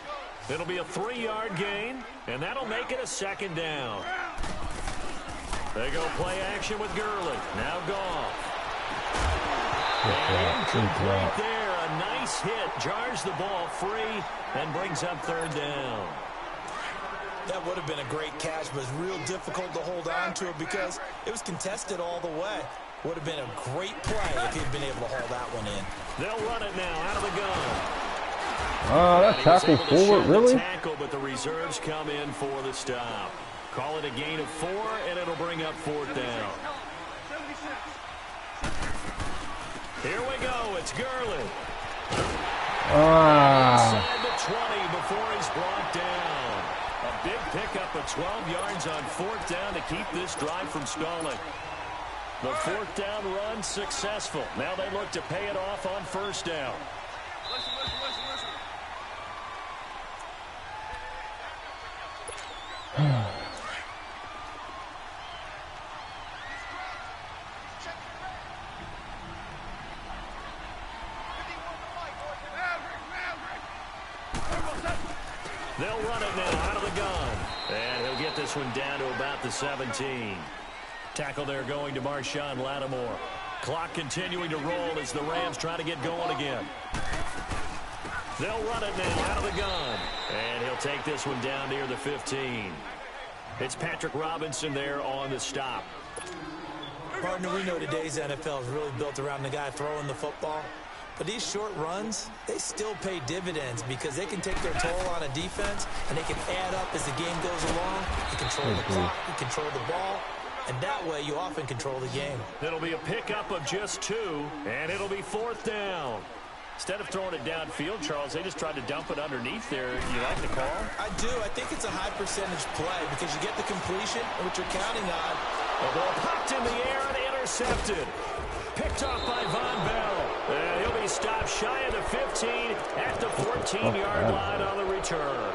It'll be a 3-yard gain, and that'll make it a 2nd down. They go play action with Gurley. Now Goff. And incomplete there. A nice hit. Jars the ball free and brings up 3rd down. That would have been a great catch, but it's real difficult to hold on to it because it was contested all the way. Would have been a great play if he'd been able to haul that one in. They'll run it now out of the gun. That tackle forward, really? Tackle, but the reserves come in for the stop. Call it a gain of 4, and it'll bring up 4th down. Here we go. It's Gurley. Inside the 20 before he's brought down. A big pickup of 12 yards on 4th down to keep this drive from stalling. The 4th down run successful. Now they look to pay it off on 1st down. Listen. They'll run it now out of the gun. And he'll get this one down to about the 17. Tackle there going to Marshawn Lattimore. Clock continuing to roll as the Rams try to get going again. They'll run it now out of the gun. And he'll take this one down near the 15. It's Patrick Robinson there on the stop. Partner, we know today's NFL is really built around the guy throwing the football. But these short runs, they still pay dividends because they can take their toll on a defense and they can add up as the game goes along. You control the clock, you control the ball, and that way you often control the game. It'll be a pickup of just 2, and it'll be 4th down. Instead of throwing it downfield, Charles, they just tried to dump it underneath there. You like the call? I do. I think it's a high percentage play because you get the completion, which you're counting on. The ball popped in the air and intercepted. Picked off by Von Bell. And he'll be stopped shy of the 15 at the 14-yard line on the return.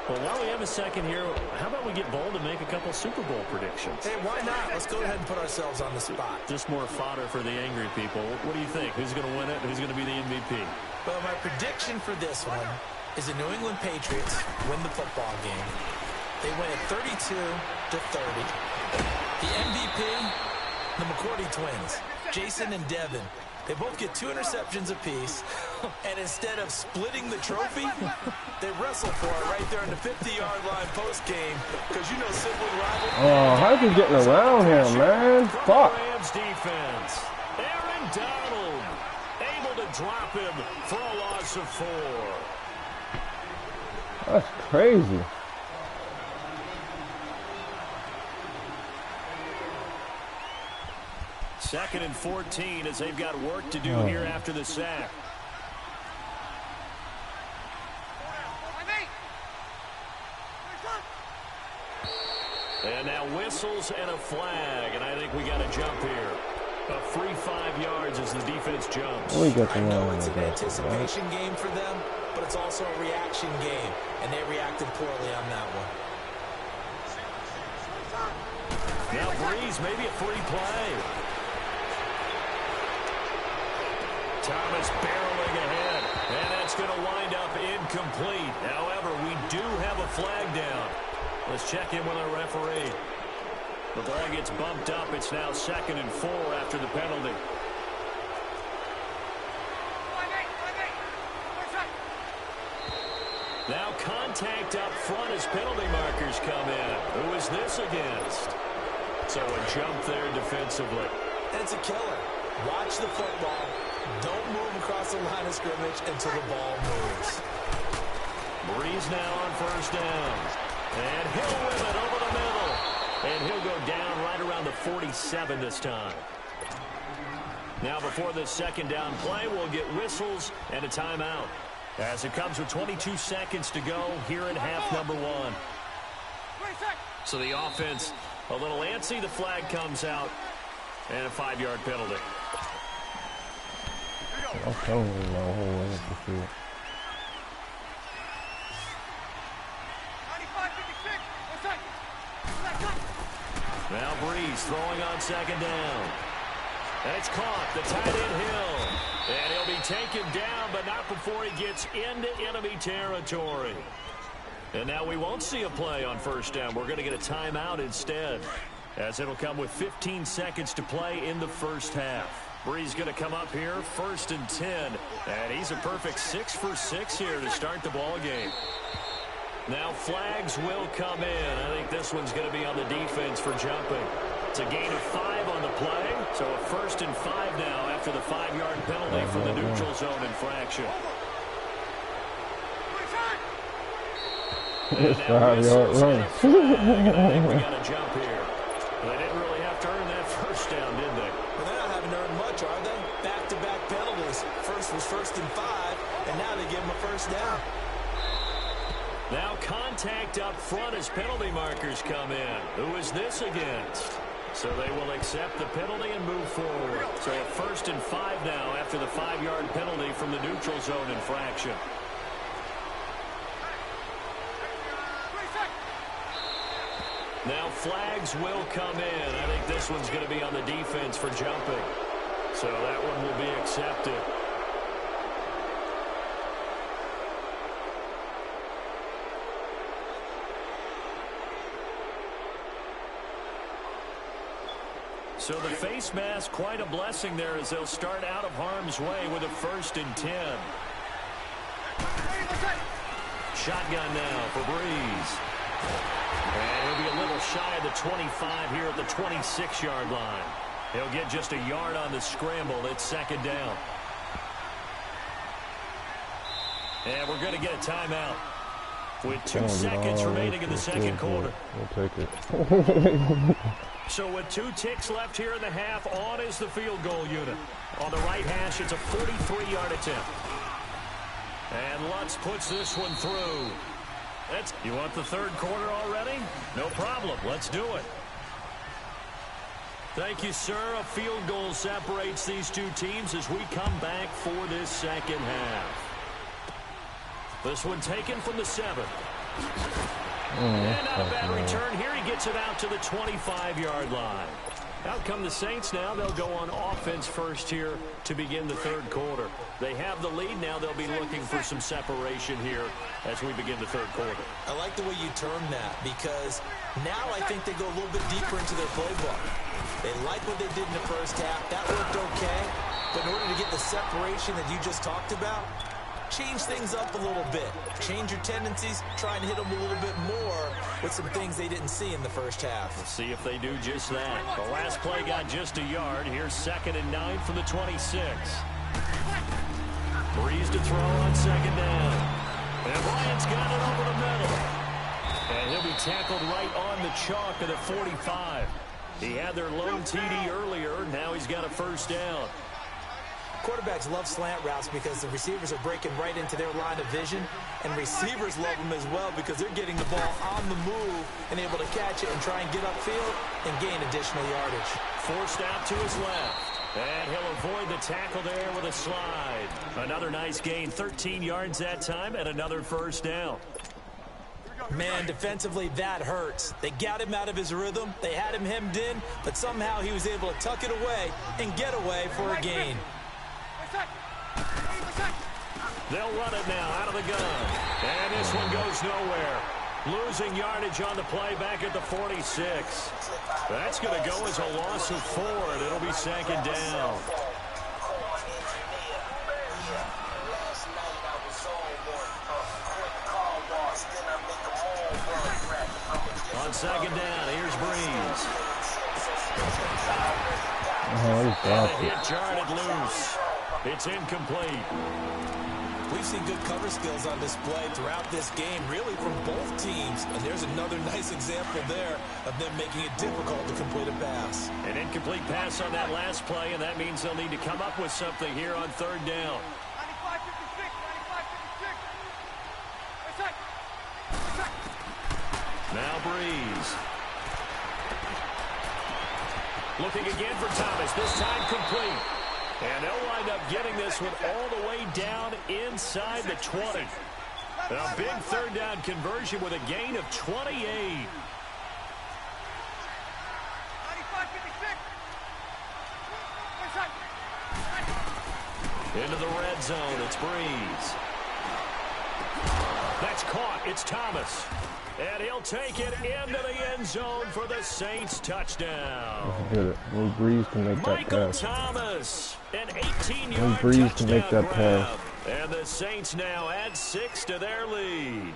Well, while we have a second here, how about we get bold and make a couple Super Bowl predictions? Hey, why not? Let's go ahead and put ourselves on the spot. Just more fodder for the angry people. What do you think? Who's going to win it? Who's going to be the MVP? Well, my prediction for this one is the New England Patriots win the football game. They win it 32-30. The MVP, the McCourty twins, Jason and Devin. They both get 2 interceptions apiece, and instead of splitting the trophy, they wrestle for it right there on the 50-yard line post-game, because you know sibling rivalry. Oh, how's he getting around him, man? Fuck. Rams defense. Aaron Donald able to drop him for a loss of 4. That's crazy. Second and 14 as they've got work to do here after the sack. And now whistles and a flag, and I think we got a jump here. A free 5 yards as the defense jumps. We got I the know one it's an right? anticipation game for them, but it's also a reaction game, and they reacted poorly on that one. Now Breeze, maybe a free play. Thomas barreling ahead, and that's going to wind up incomplete. However, we do have a flag down. Let's check in with our referee. The ball gets bumped up. It's now 2nd and 4 after the penalty. Now contact up front as penalty markers come in. Who is this against? So a jump there defensively. And it's a killer. Watch the football. Don't move across the line of scrimmage until the ball moves. Breeze now on 1st down. And he'll win it over the middle. And he'll go down right around the 47 this time. Now before this 2nd down play, we'll get whistles and a timeout. As it comes with 22 seconds to go here in half number 1. So the offense a little antsy. The flag comes out. And a 5-yard penalty. I'm telling you, no whole way to see it. Now Breeze throwing on 2nd down. And it's caught. The tight end Hill. And he'll be taken down, but not before he gets into enemy territory. And now we won't see a play on 1st down. We're going to get a timeout instead, as it'll come with 15 seconds to play in the 1st half. Breeze going to come up here, 1st and 10. And he's a perfect 6 for 6 here to start the ball game. Now flags will come in. I think this one's going to be on the defense for jumping. It's a gain of 5 on the play. So a 1st and 5 now after the 5-yard penalty for the neutral zone infraction. It's the 5-yard run. I think we got a jump here. They didn't really have to earn that 1st down, did they? Well, they're not having to earn much, are they? Back-to-back penalties. First was 1st and 5, and now they give them a 1st down. Now contact up front as penalty markers come in. Who is this against? So they will accept the penalty and move forward. So a 1st and 5 now after the 5-yard penalty from the neutral zone infraction. Now flags will come in. I think this one's going to be on the defense for jumping. So that one will be accepted. So the face mask, quite a blessing there as they'll start out of harm's way with a 1st and 10. Shotgun now for Breeze. And he'll be a little shy of the 25 here at the 26-yard line. He'll get just a yard on the scramble. It's 2nd down. And we're going to get a timeout with 2 seconds remaining in the 2nd quarter. We'll take it. So with 2 ticks left here in the half, on is the field goal unit. On the right hash, it's a 43-yard attempt. And Lutz puts this one through. You want the 3rd quarter already? No problem. Let's do it. Thank you, sir. A field goal separates these 2 teams as we come back for this 2nd half. This one taken from the 7. And not a bad return here. He gets it out to the 25-yard line. Out come the Saints now. They'll go on offense first here to begin the third quarter. They have the lead. Now they'll be looking for some separation here as we begin the third quarter. I like the way you term that because now I think they go a little bit deeper into their playbook. They like what they did in the first half. That worked okay. But in order to get the separation that you just talked about, change things up a little bit. Change your tendencies. Try and hit them a little bit more with some things they didn't see in the first half. We'll see if they do just that. The last play got just a yard. Here's 2nd and 9 from the 26. Breeze to throw on 2nd down. And Bryant's got it over the middle. And he'll be tackled right on the chalk of the 45. He had their lone TD earlier. Now he's got a first down. Quarterbacks love slant routes because the receivers are breaking right into their line of vision, and receivers love them as well because they're getting the ball on the move and able to catch it and try and get upfield and gain additional yardage. Forced out to his left, and he'll avoid the tackle there with a slide. Another nice gain, 13 yards that time, and another first down. Man, defensively, that hurts. They got him out of his rhythm. They had him hemmed in, but somehow he was able to tuck it away and get away for a gain. They'll run it now out of the gun. And this one goes nowhere. Losing yardage on the play back at the 46. That's going to go as a loss of 4, and it'll be 2nd down. On 2nd down, here's Breeze. And a hit jarred loose. It's incomplete. We've seen good cover skills on display throughout this game, really from both teams. And there's another nice example there of them making it difficult to complete a pass. An incomplete pass on that last play, and that means they'll need to come up with something here on 3rd down. 95-56, 95-56. Now Breeze. Looking again for Thomas, this time complete. And they'll wind up getting this one all the way down inside the 20. A big 3rd down conversion with a gain of 28. 95-56. Into the red zone, it's Breeze. That's caught, it's Thomas. And he'll take it into the end zone for the Saints touchdown. Breeze can make that Michael pass. Thomas, an 18-yard Breeze touchdown can make that grab. pass. And the Saints now add 6 to their lead.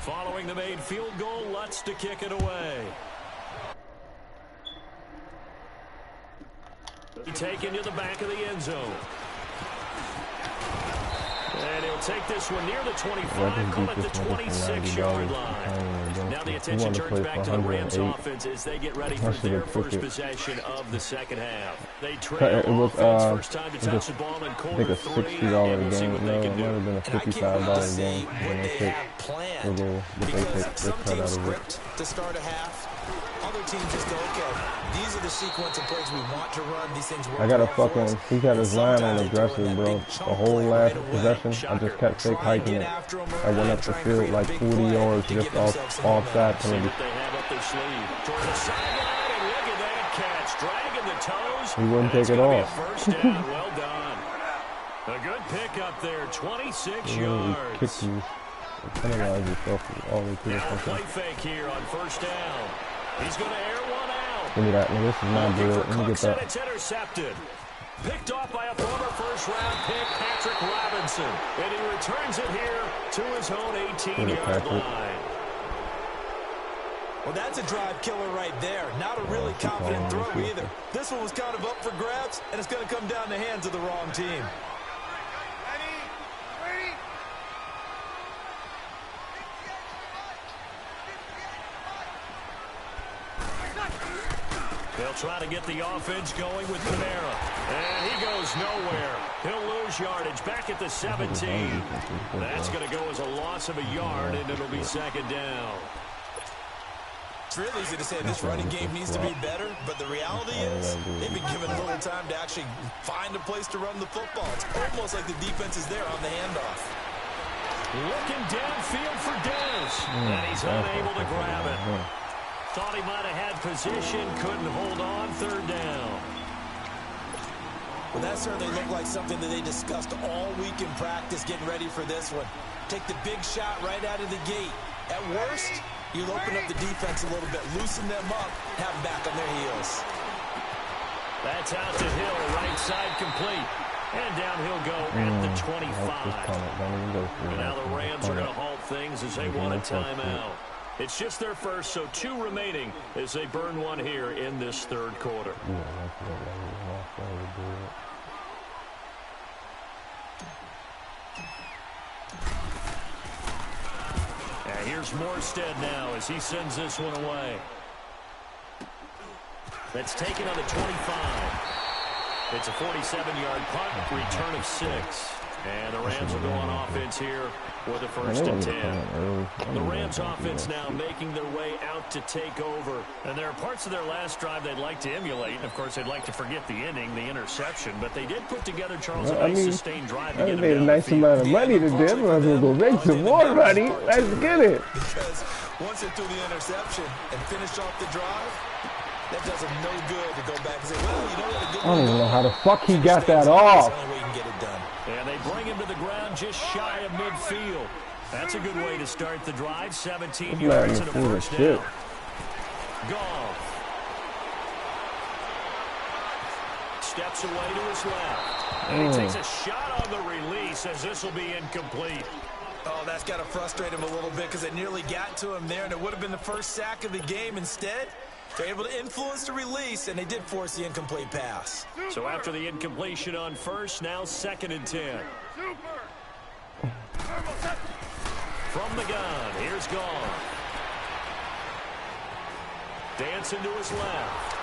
Following the made field goal, Lutz to kick it away. Taken to the back of the end zone. And he'll take this one near the 25, call it the 26-yard line. Now the attention turns back to the Rams offense as they get ready for their first possession of the second half. They trail offense first time to touch the ball in quarter 3, and we'll see what they can do. It might have been a $55 game. What they have planned, because some teams script to start a half. Other teams just go, okay, these are the sequence of plays we want to run. These things work. I got a fucking, he got his line on aggressive, bro. The whole last possession, I just kept fake hiking it. I went up the field like 40 yards just offside penalty. He wouldn't take it off. Well done. A good pick up there, 26 yards. Kicked you. Penalize yourself all the way Now play fake here on first down. He's going to air one out. Give me that. No, this is not good. Let me get that. It's intercepted. Picked off by a former first-round pick, Patrick Robinson. And he returns it here to his own 18-yard line. Well, that's a drive killer right there. Not a really confident throw either. This one was kind of up for grabs, and it's going to come down the hands of the wrong team. They'll try to get the offense going with Panera. And he goes nowhere. He'll lose yardage back at the 17. That's going to go as a loss of a yard, and it'll be 2nd down. It's real easy to say this running game needs to be better, but the reality is they've been given little time to actually find a place to run the football. It's almost like the defense is there on the handoff. Looking downfield for Dennis, and he's unable to grab it. Thought he might have had position, couldn't hold on, third down. Well, that certainly looked like something that they discussed all week in practice getting ready for this one. Take the big shot right out of the gate. At worst, you'll open up the defense a little bit, loosen them up, have them back on their heels. That's out to Hill, right side complete. And down he'll go at the 25. And now the Rams are going to halt things as they want a timeout. It's just their first, so 2 remaining as they burn one here in this third quarter. And here's Morstead now as he sends this one away. That's taken on the 25. It's a 47-yard punt, return of 6. And the Rams will go on offense here with a 1st and 10. The Rams offense now making their way out to take over. And there are parts of their last drive they'd like to emulate. And, of course, they'd like to forget the inning, the interception. But they did put together, Charles, a nice sustained drive to get them made a nice amount of money today. I'm going to go make some more money. Let's get it. Because once they threw the interception and finished off the drive, that does them no good to go back and say, well, you know what, a good I don't even know how the fuck he got that off. And they bring him to the ground just shy of midfield. That's a good way to start the drive. 17 yards and a 1st down. Goff steps away to his left. And he takes a shot on the release as this will be incomplete. Oh, that's got to frustrate him a little bit because it nearly got to him there, and it would have been the first sack of the game. Instead, they're able to influence the release, and they did force the incomplete pass. So after the incompletion on 1st, now 2nd and 10. From the gun, here's Goff. Dancing to his left.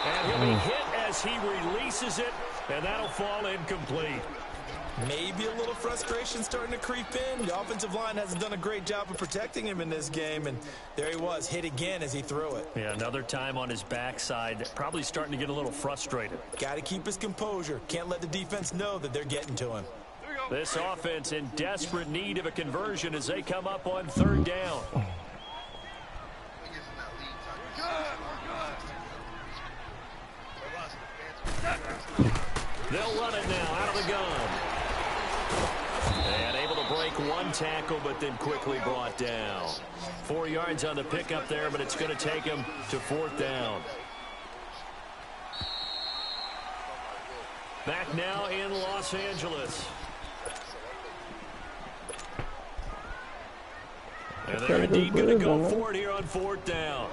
And he'll be hit as he releases it, and that'll fall incomplete. Maybe a little frustration starting to creep in. The offensive line hasn't done a great job of protecting him in this game, and there he was, hit again as he threw it. Yeah, another time on his backside, probably starting to get a little frustrated. Got to keep his composure. Can't let the defense know that they're getting to him. This offense in desperate need of a conversion as they come up on 3rd down. They'll run it now out of the gun. And able to break one tackle, but then quickly brought down. 4 yards on the pickup there, but it's going to take him to 4th down. Back now in Los Angeles. And they're indeed going to go for it here on 4th down.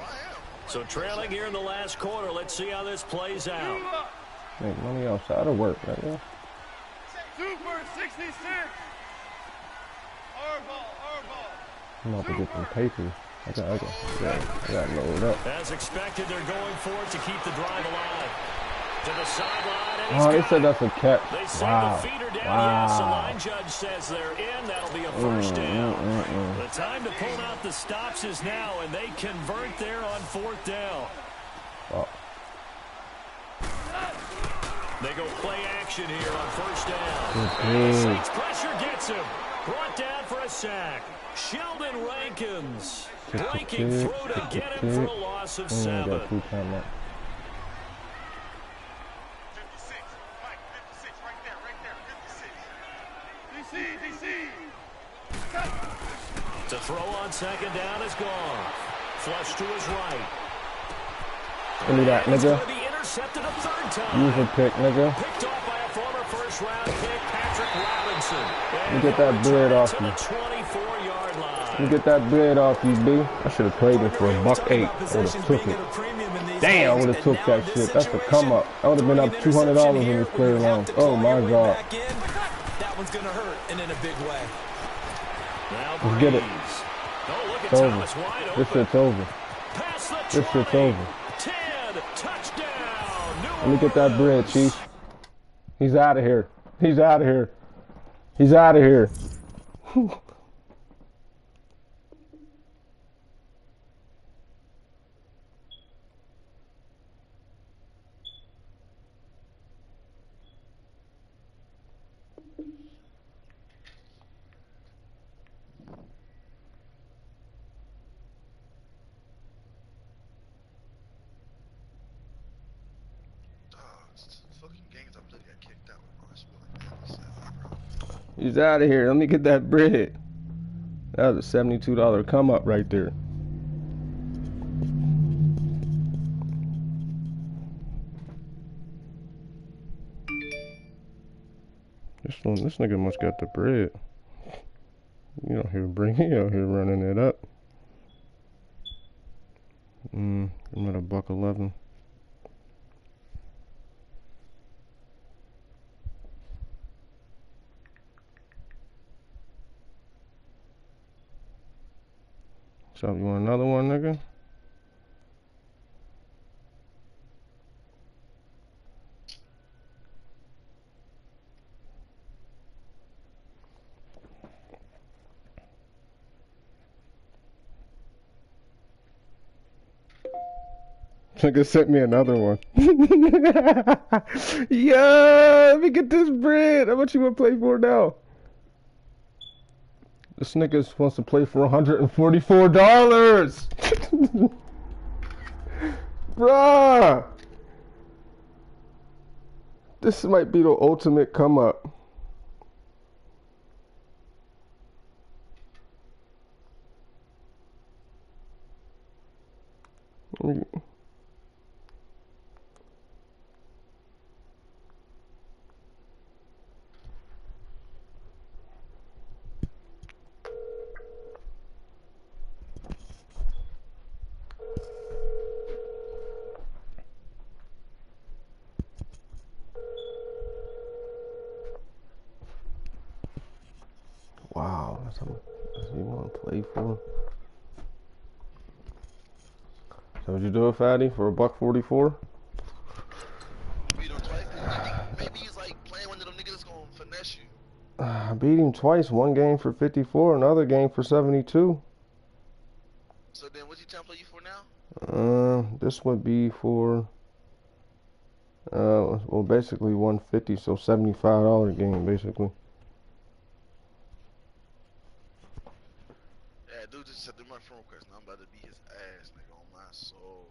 So trailing here in the last quarter. Let's see how this plays out. Make money outside of work, right? Yeah. Super 66. I'm about to get some papers. I got loaded up. As expected, they're going for it to keep the drive alive. To the sideline, and Oh, they said that's a catch. They say Wow. the feeder down. Wow. Yes, the line judge says they're in. That'll be a 1st down. The time to pull out the stops is now, and they convert there on 4th down. Oh. They go play action here on 1st down. Mm-hmm. Saints pressure gets him. Brought down for a sack. Sheldon Rankins breaking through to get him for a loss of 7. Got 56. Mike, 56. Right there. 56. DC. To throw on 2nd down is gone. Flush to his right. Give me that, It's nigga. going to be intercepted a 3rd time. Use a pick, nigga. Picked off by a former 1st-round pick, Patrick Robinson. Let me get that bread off to you. the 24-yard line. Let me get that bread off you, B. I should have traded for $1.08. I would have took it. Damn, I would have took that shit. That's a come up. I would have been up $200 in this player long. Oh my God. That one's going to hurt, and in a big way. Now Let's get it. Oh, look at It's Thomas over. wide This open. shit's over. Pass the This shit's 20. over. 10, touchdown. Let me get that bread, Chief. He's out of here. He's out of here. He's out of here. He's out of here. Let me get that bread. That was a $72 come up right there. This nigga must got the bread. You don't hear he out here running it up. I'm at $1.11. So you want another one, nigga? Nigga sent me another one. Yeah, let me get this bread. How much you want to play for now? This nigga wants to play for $144. Bruh. This might be the ultimate come up. Wow, that's what you want to play for. So would you do it, Fatty, for $1.44? Beat him twice. Maybe he's like playing one of them niggas that's gonna finesse you. I beat him twice. One game for 54, another game for 72. So then, what's he trying to play you for now? This would be for well, basically 150, so $75 game, basically. Yeah, dude just said my friend request. Now I'm about to beat his ass, nigga, on my soul.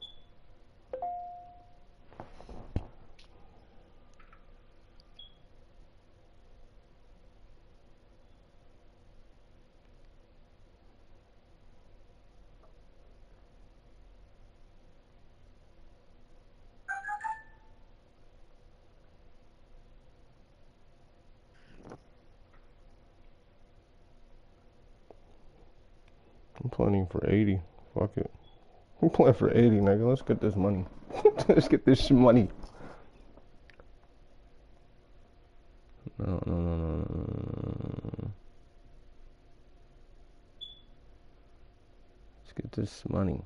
I'm playing for 80. Fuck it. I'm playing for 80, nigga. Let's get this money. Let's get this money. No. Let's get this money.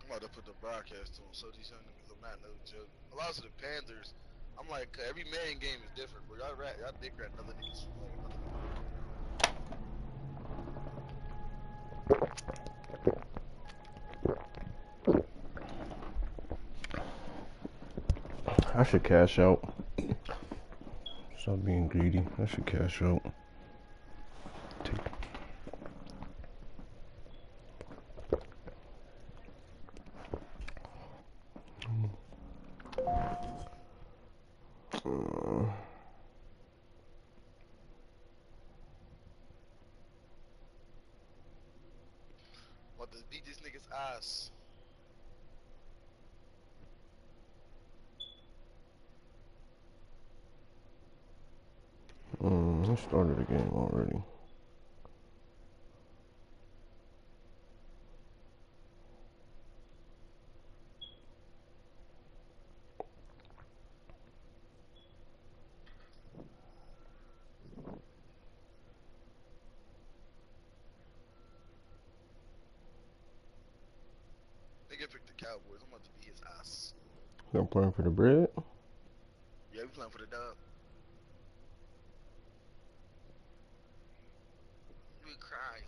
I'm about to put the broadcast on, so these young niggas are not no joke. A lot of the Panthers, I'm like, every man game is different, but y'all dick rat another niggas. I should cash out. Stop being greedy. I should cash out. About to beat this nigga ass. I started the game already. Nigga picked the Cowboys. I'm about to beat his ass. I'm playing for the bread. Yeah, we playing for the dub. We cry.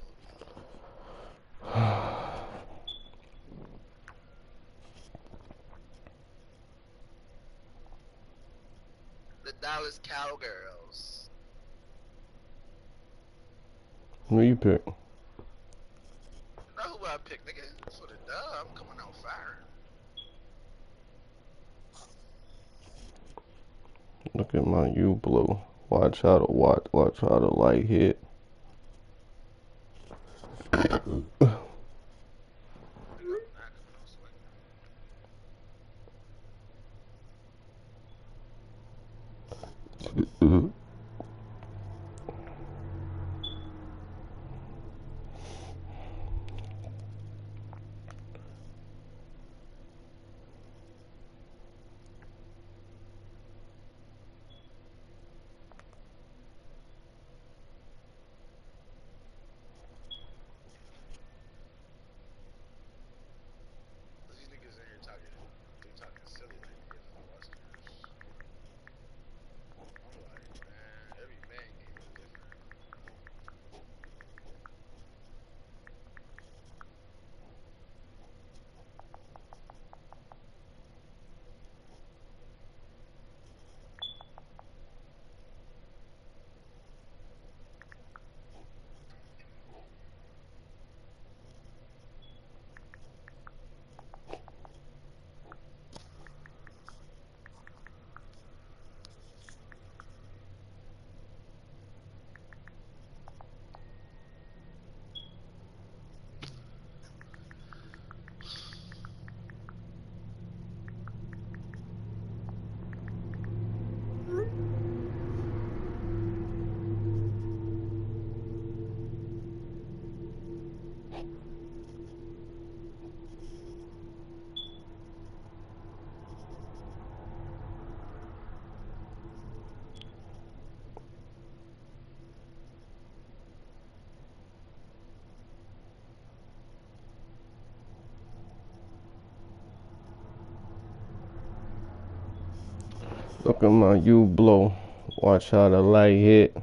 The Dallas Cowgirls. Who you pick? You know who I picked, nigga? For the dub, I'm coming out fire. Look at my U blue. Watch how the light hit. These niggas in here talking silly like niggas in Westerners. I'm like, man, every man game is different. Look at my U blow. Watch how the light hit.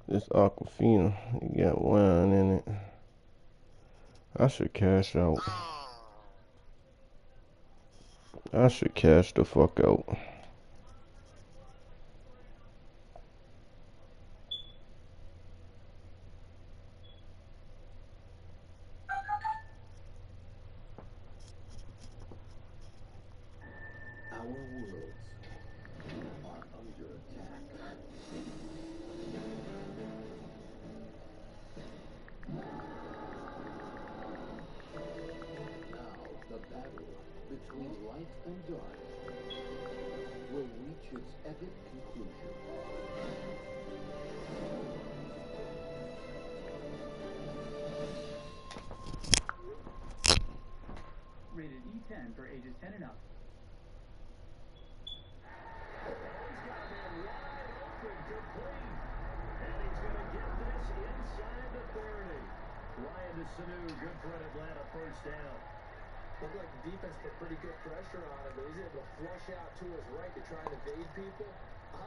This Aquafina, you got wine in it. I should cash out. I should cash the fuck out. Our worlds are under attack. Now the battle between light and dark will reach its epic conclusion. Rated E10 for ages 10 and up. Sanu, good for an Atlanta first down. Looked like the defense put pretty good pressure on him, but he's able to flush out to his right to try and evade people.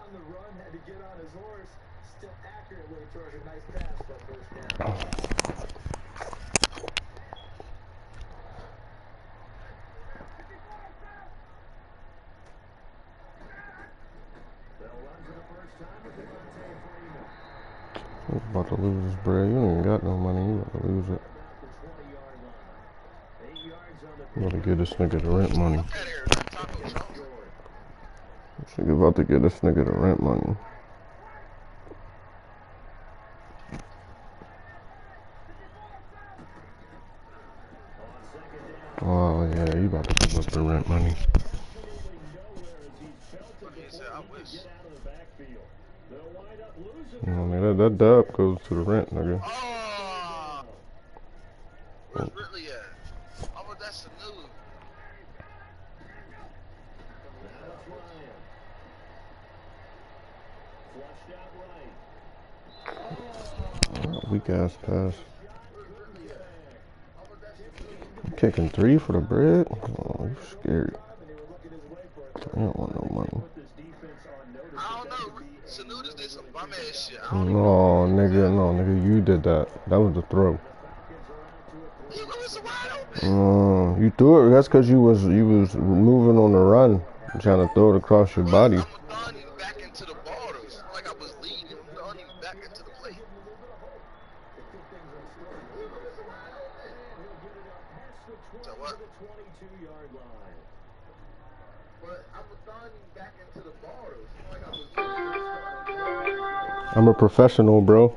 On the run, had to get on his horse. Still accurate when he throws a nice pass for a first down. They'll run for the first time with Devontae Freeman. I was about to lose this bread. You ain't got no money. You about to lose it. I'm about to give this nigga the rent money. This nigga about to give this nigga the rent money. Oh yeah, you about to give up the rent money. He said, I wish. That dub goes to the rent, nigga. Oh! Where's Ridley at? Oh, but that's the news. Weak ass pass. Kicking 3 for the bread? Oh, you scared. I don't want no money. I don't know. Sanudas did some bum ass shit. No, nigga, you did that. That was the throw. You threw it. That's because you was moving on the run, trying to throw it across your body. I'm throwing you back into the borders. Like I was leading. I'm throwing you back into the plate. So what? But I was throwing you back into the borders. Like I was. I'm a professional, bro.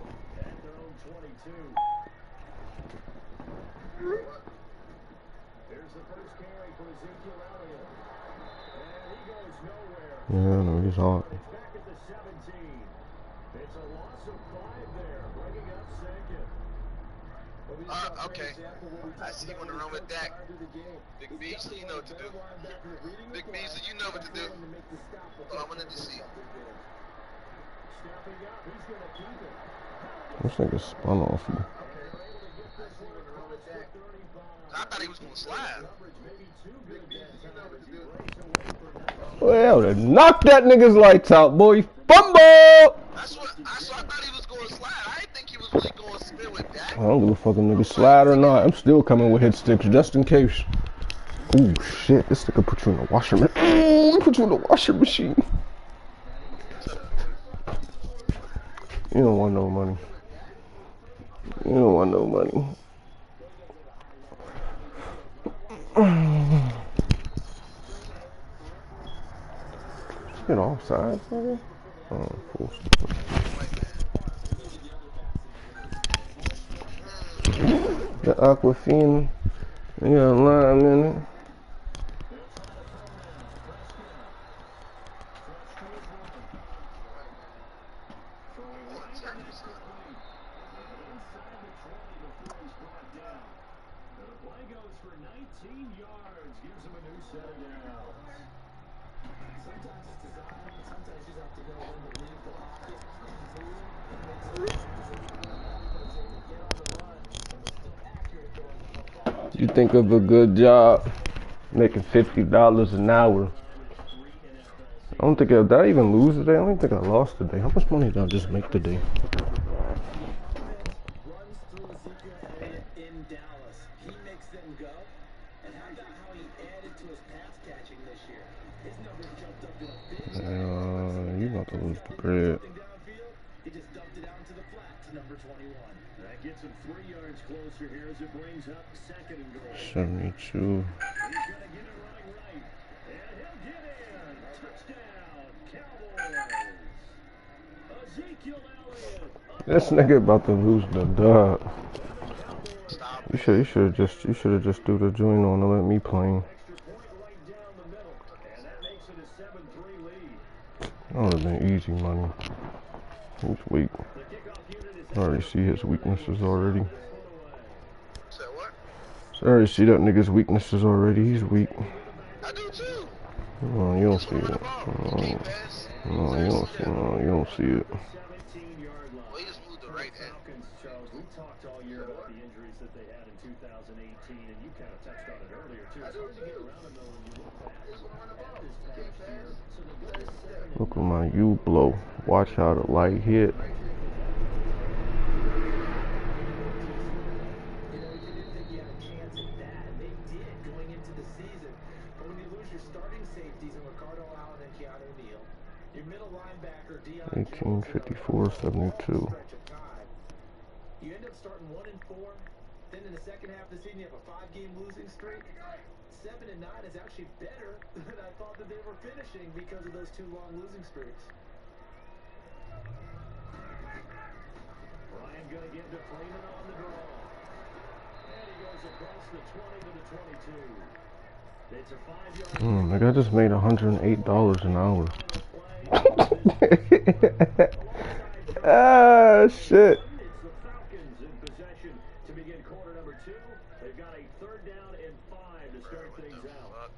Yeah, no, he's hot. Okay. I see you want to run with Dak. Big Beast, you know what to do. Big Beast, you know what to do. Oh, I wanted to see. This nigga spun off you. I thought he was going to slide. Well, to knock that nigga's lights out, boy. Fumble! That's what I thought he was going to slide. I didn't think he was really going to spin with that. I don't give a fuck if nigga slide or not. I'm still coming with hit sticks just in case. Ooh, shit. This nigga put you in the washer machine. Put you in the washer machine. You don't want no money. You don't want no money. Get offside, nigga. Oh, full stop. The Aquafina. You got a lime in it. You think of a good job making $50 an hour. I don't think did I even lose today? I don't even think I lost today. How much money did I just make today? You about to lose the bread. He just dumped it out to the flat to number 21. That gets him 3 yards closer here as it brings up 2nd and goal. 72. He's going to get it running right. And he'll get in. Touchdown, Cowboys. Ezekiel Elliott. This nigga about to lose the dub. You should have just threw the joint on and let me play. That would have been easy money. He's weak. I already see his weaknesses already. I already see that nigga's weaknesses already. He's weak. I do too. No, you don't see it. No, you don't see. No, you don't see it. Well, he just moved the right hand. Charles, we talked all year about the injuries that they had in 2018, and you kind of touched on it earlier too. It's hard to get around them though when you look back at this past year. So they go to 7. Look at my U blow. Watch how the light hit. Your middle linebacker, Deion 1854-72. You end up starting 1-4. Then in the second half of the season, you have a 5-game losing streak. 7-9 is actually better than I thought that they were finishing because of those 2 long losing streaks. Ryan going to give to Freeman on the draw. And he goes across the 20 to the Like I just made $108 an hour. Ah, shit. It's the Falcons in possession to begin quarter number 2. They've got a 3rd down and 5 to start things out.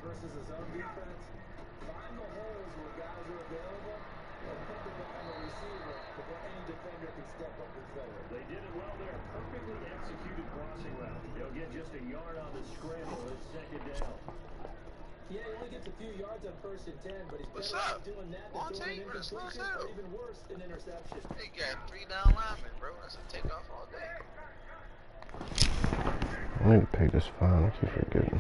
Versus his own defense, find the holes where guys are available and put the ball on the receiver before any defender can step up and fill it. They did it well there. Perfectly executed crossing route. They'll get just a yard on the scramble. It's 2nd down. Yeah, he only gets a few yards on 1st and 10, but he's better at doing that than throwing an incompletion, or even worse, an interception. They got 3 down linemen, bro. That's a takeoff all day. I need to pay this fine. I keep forgetting.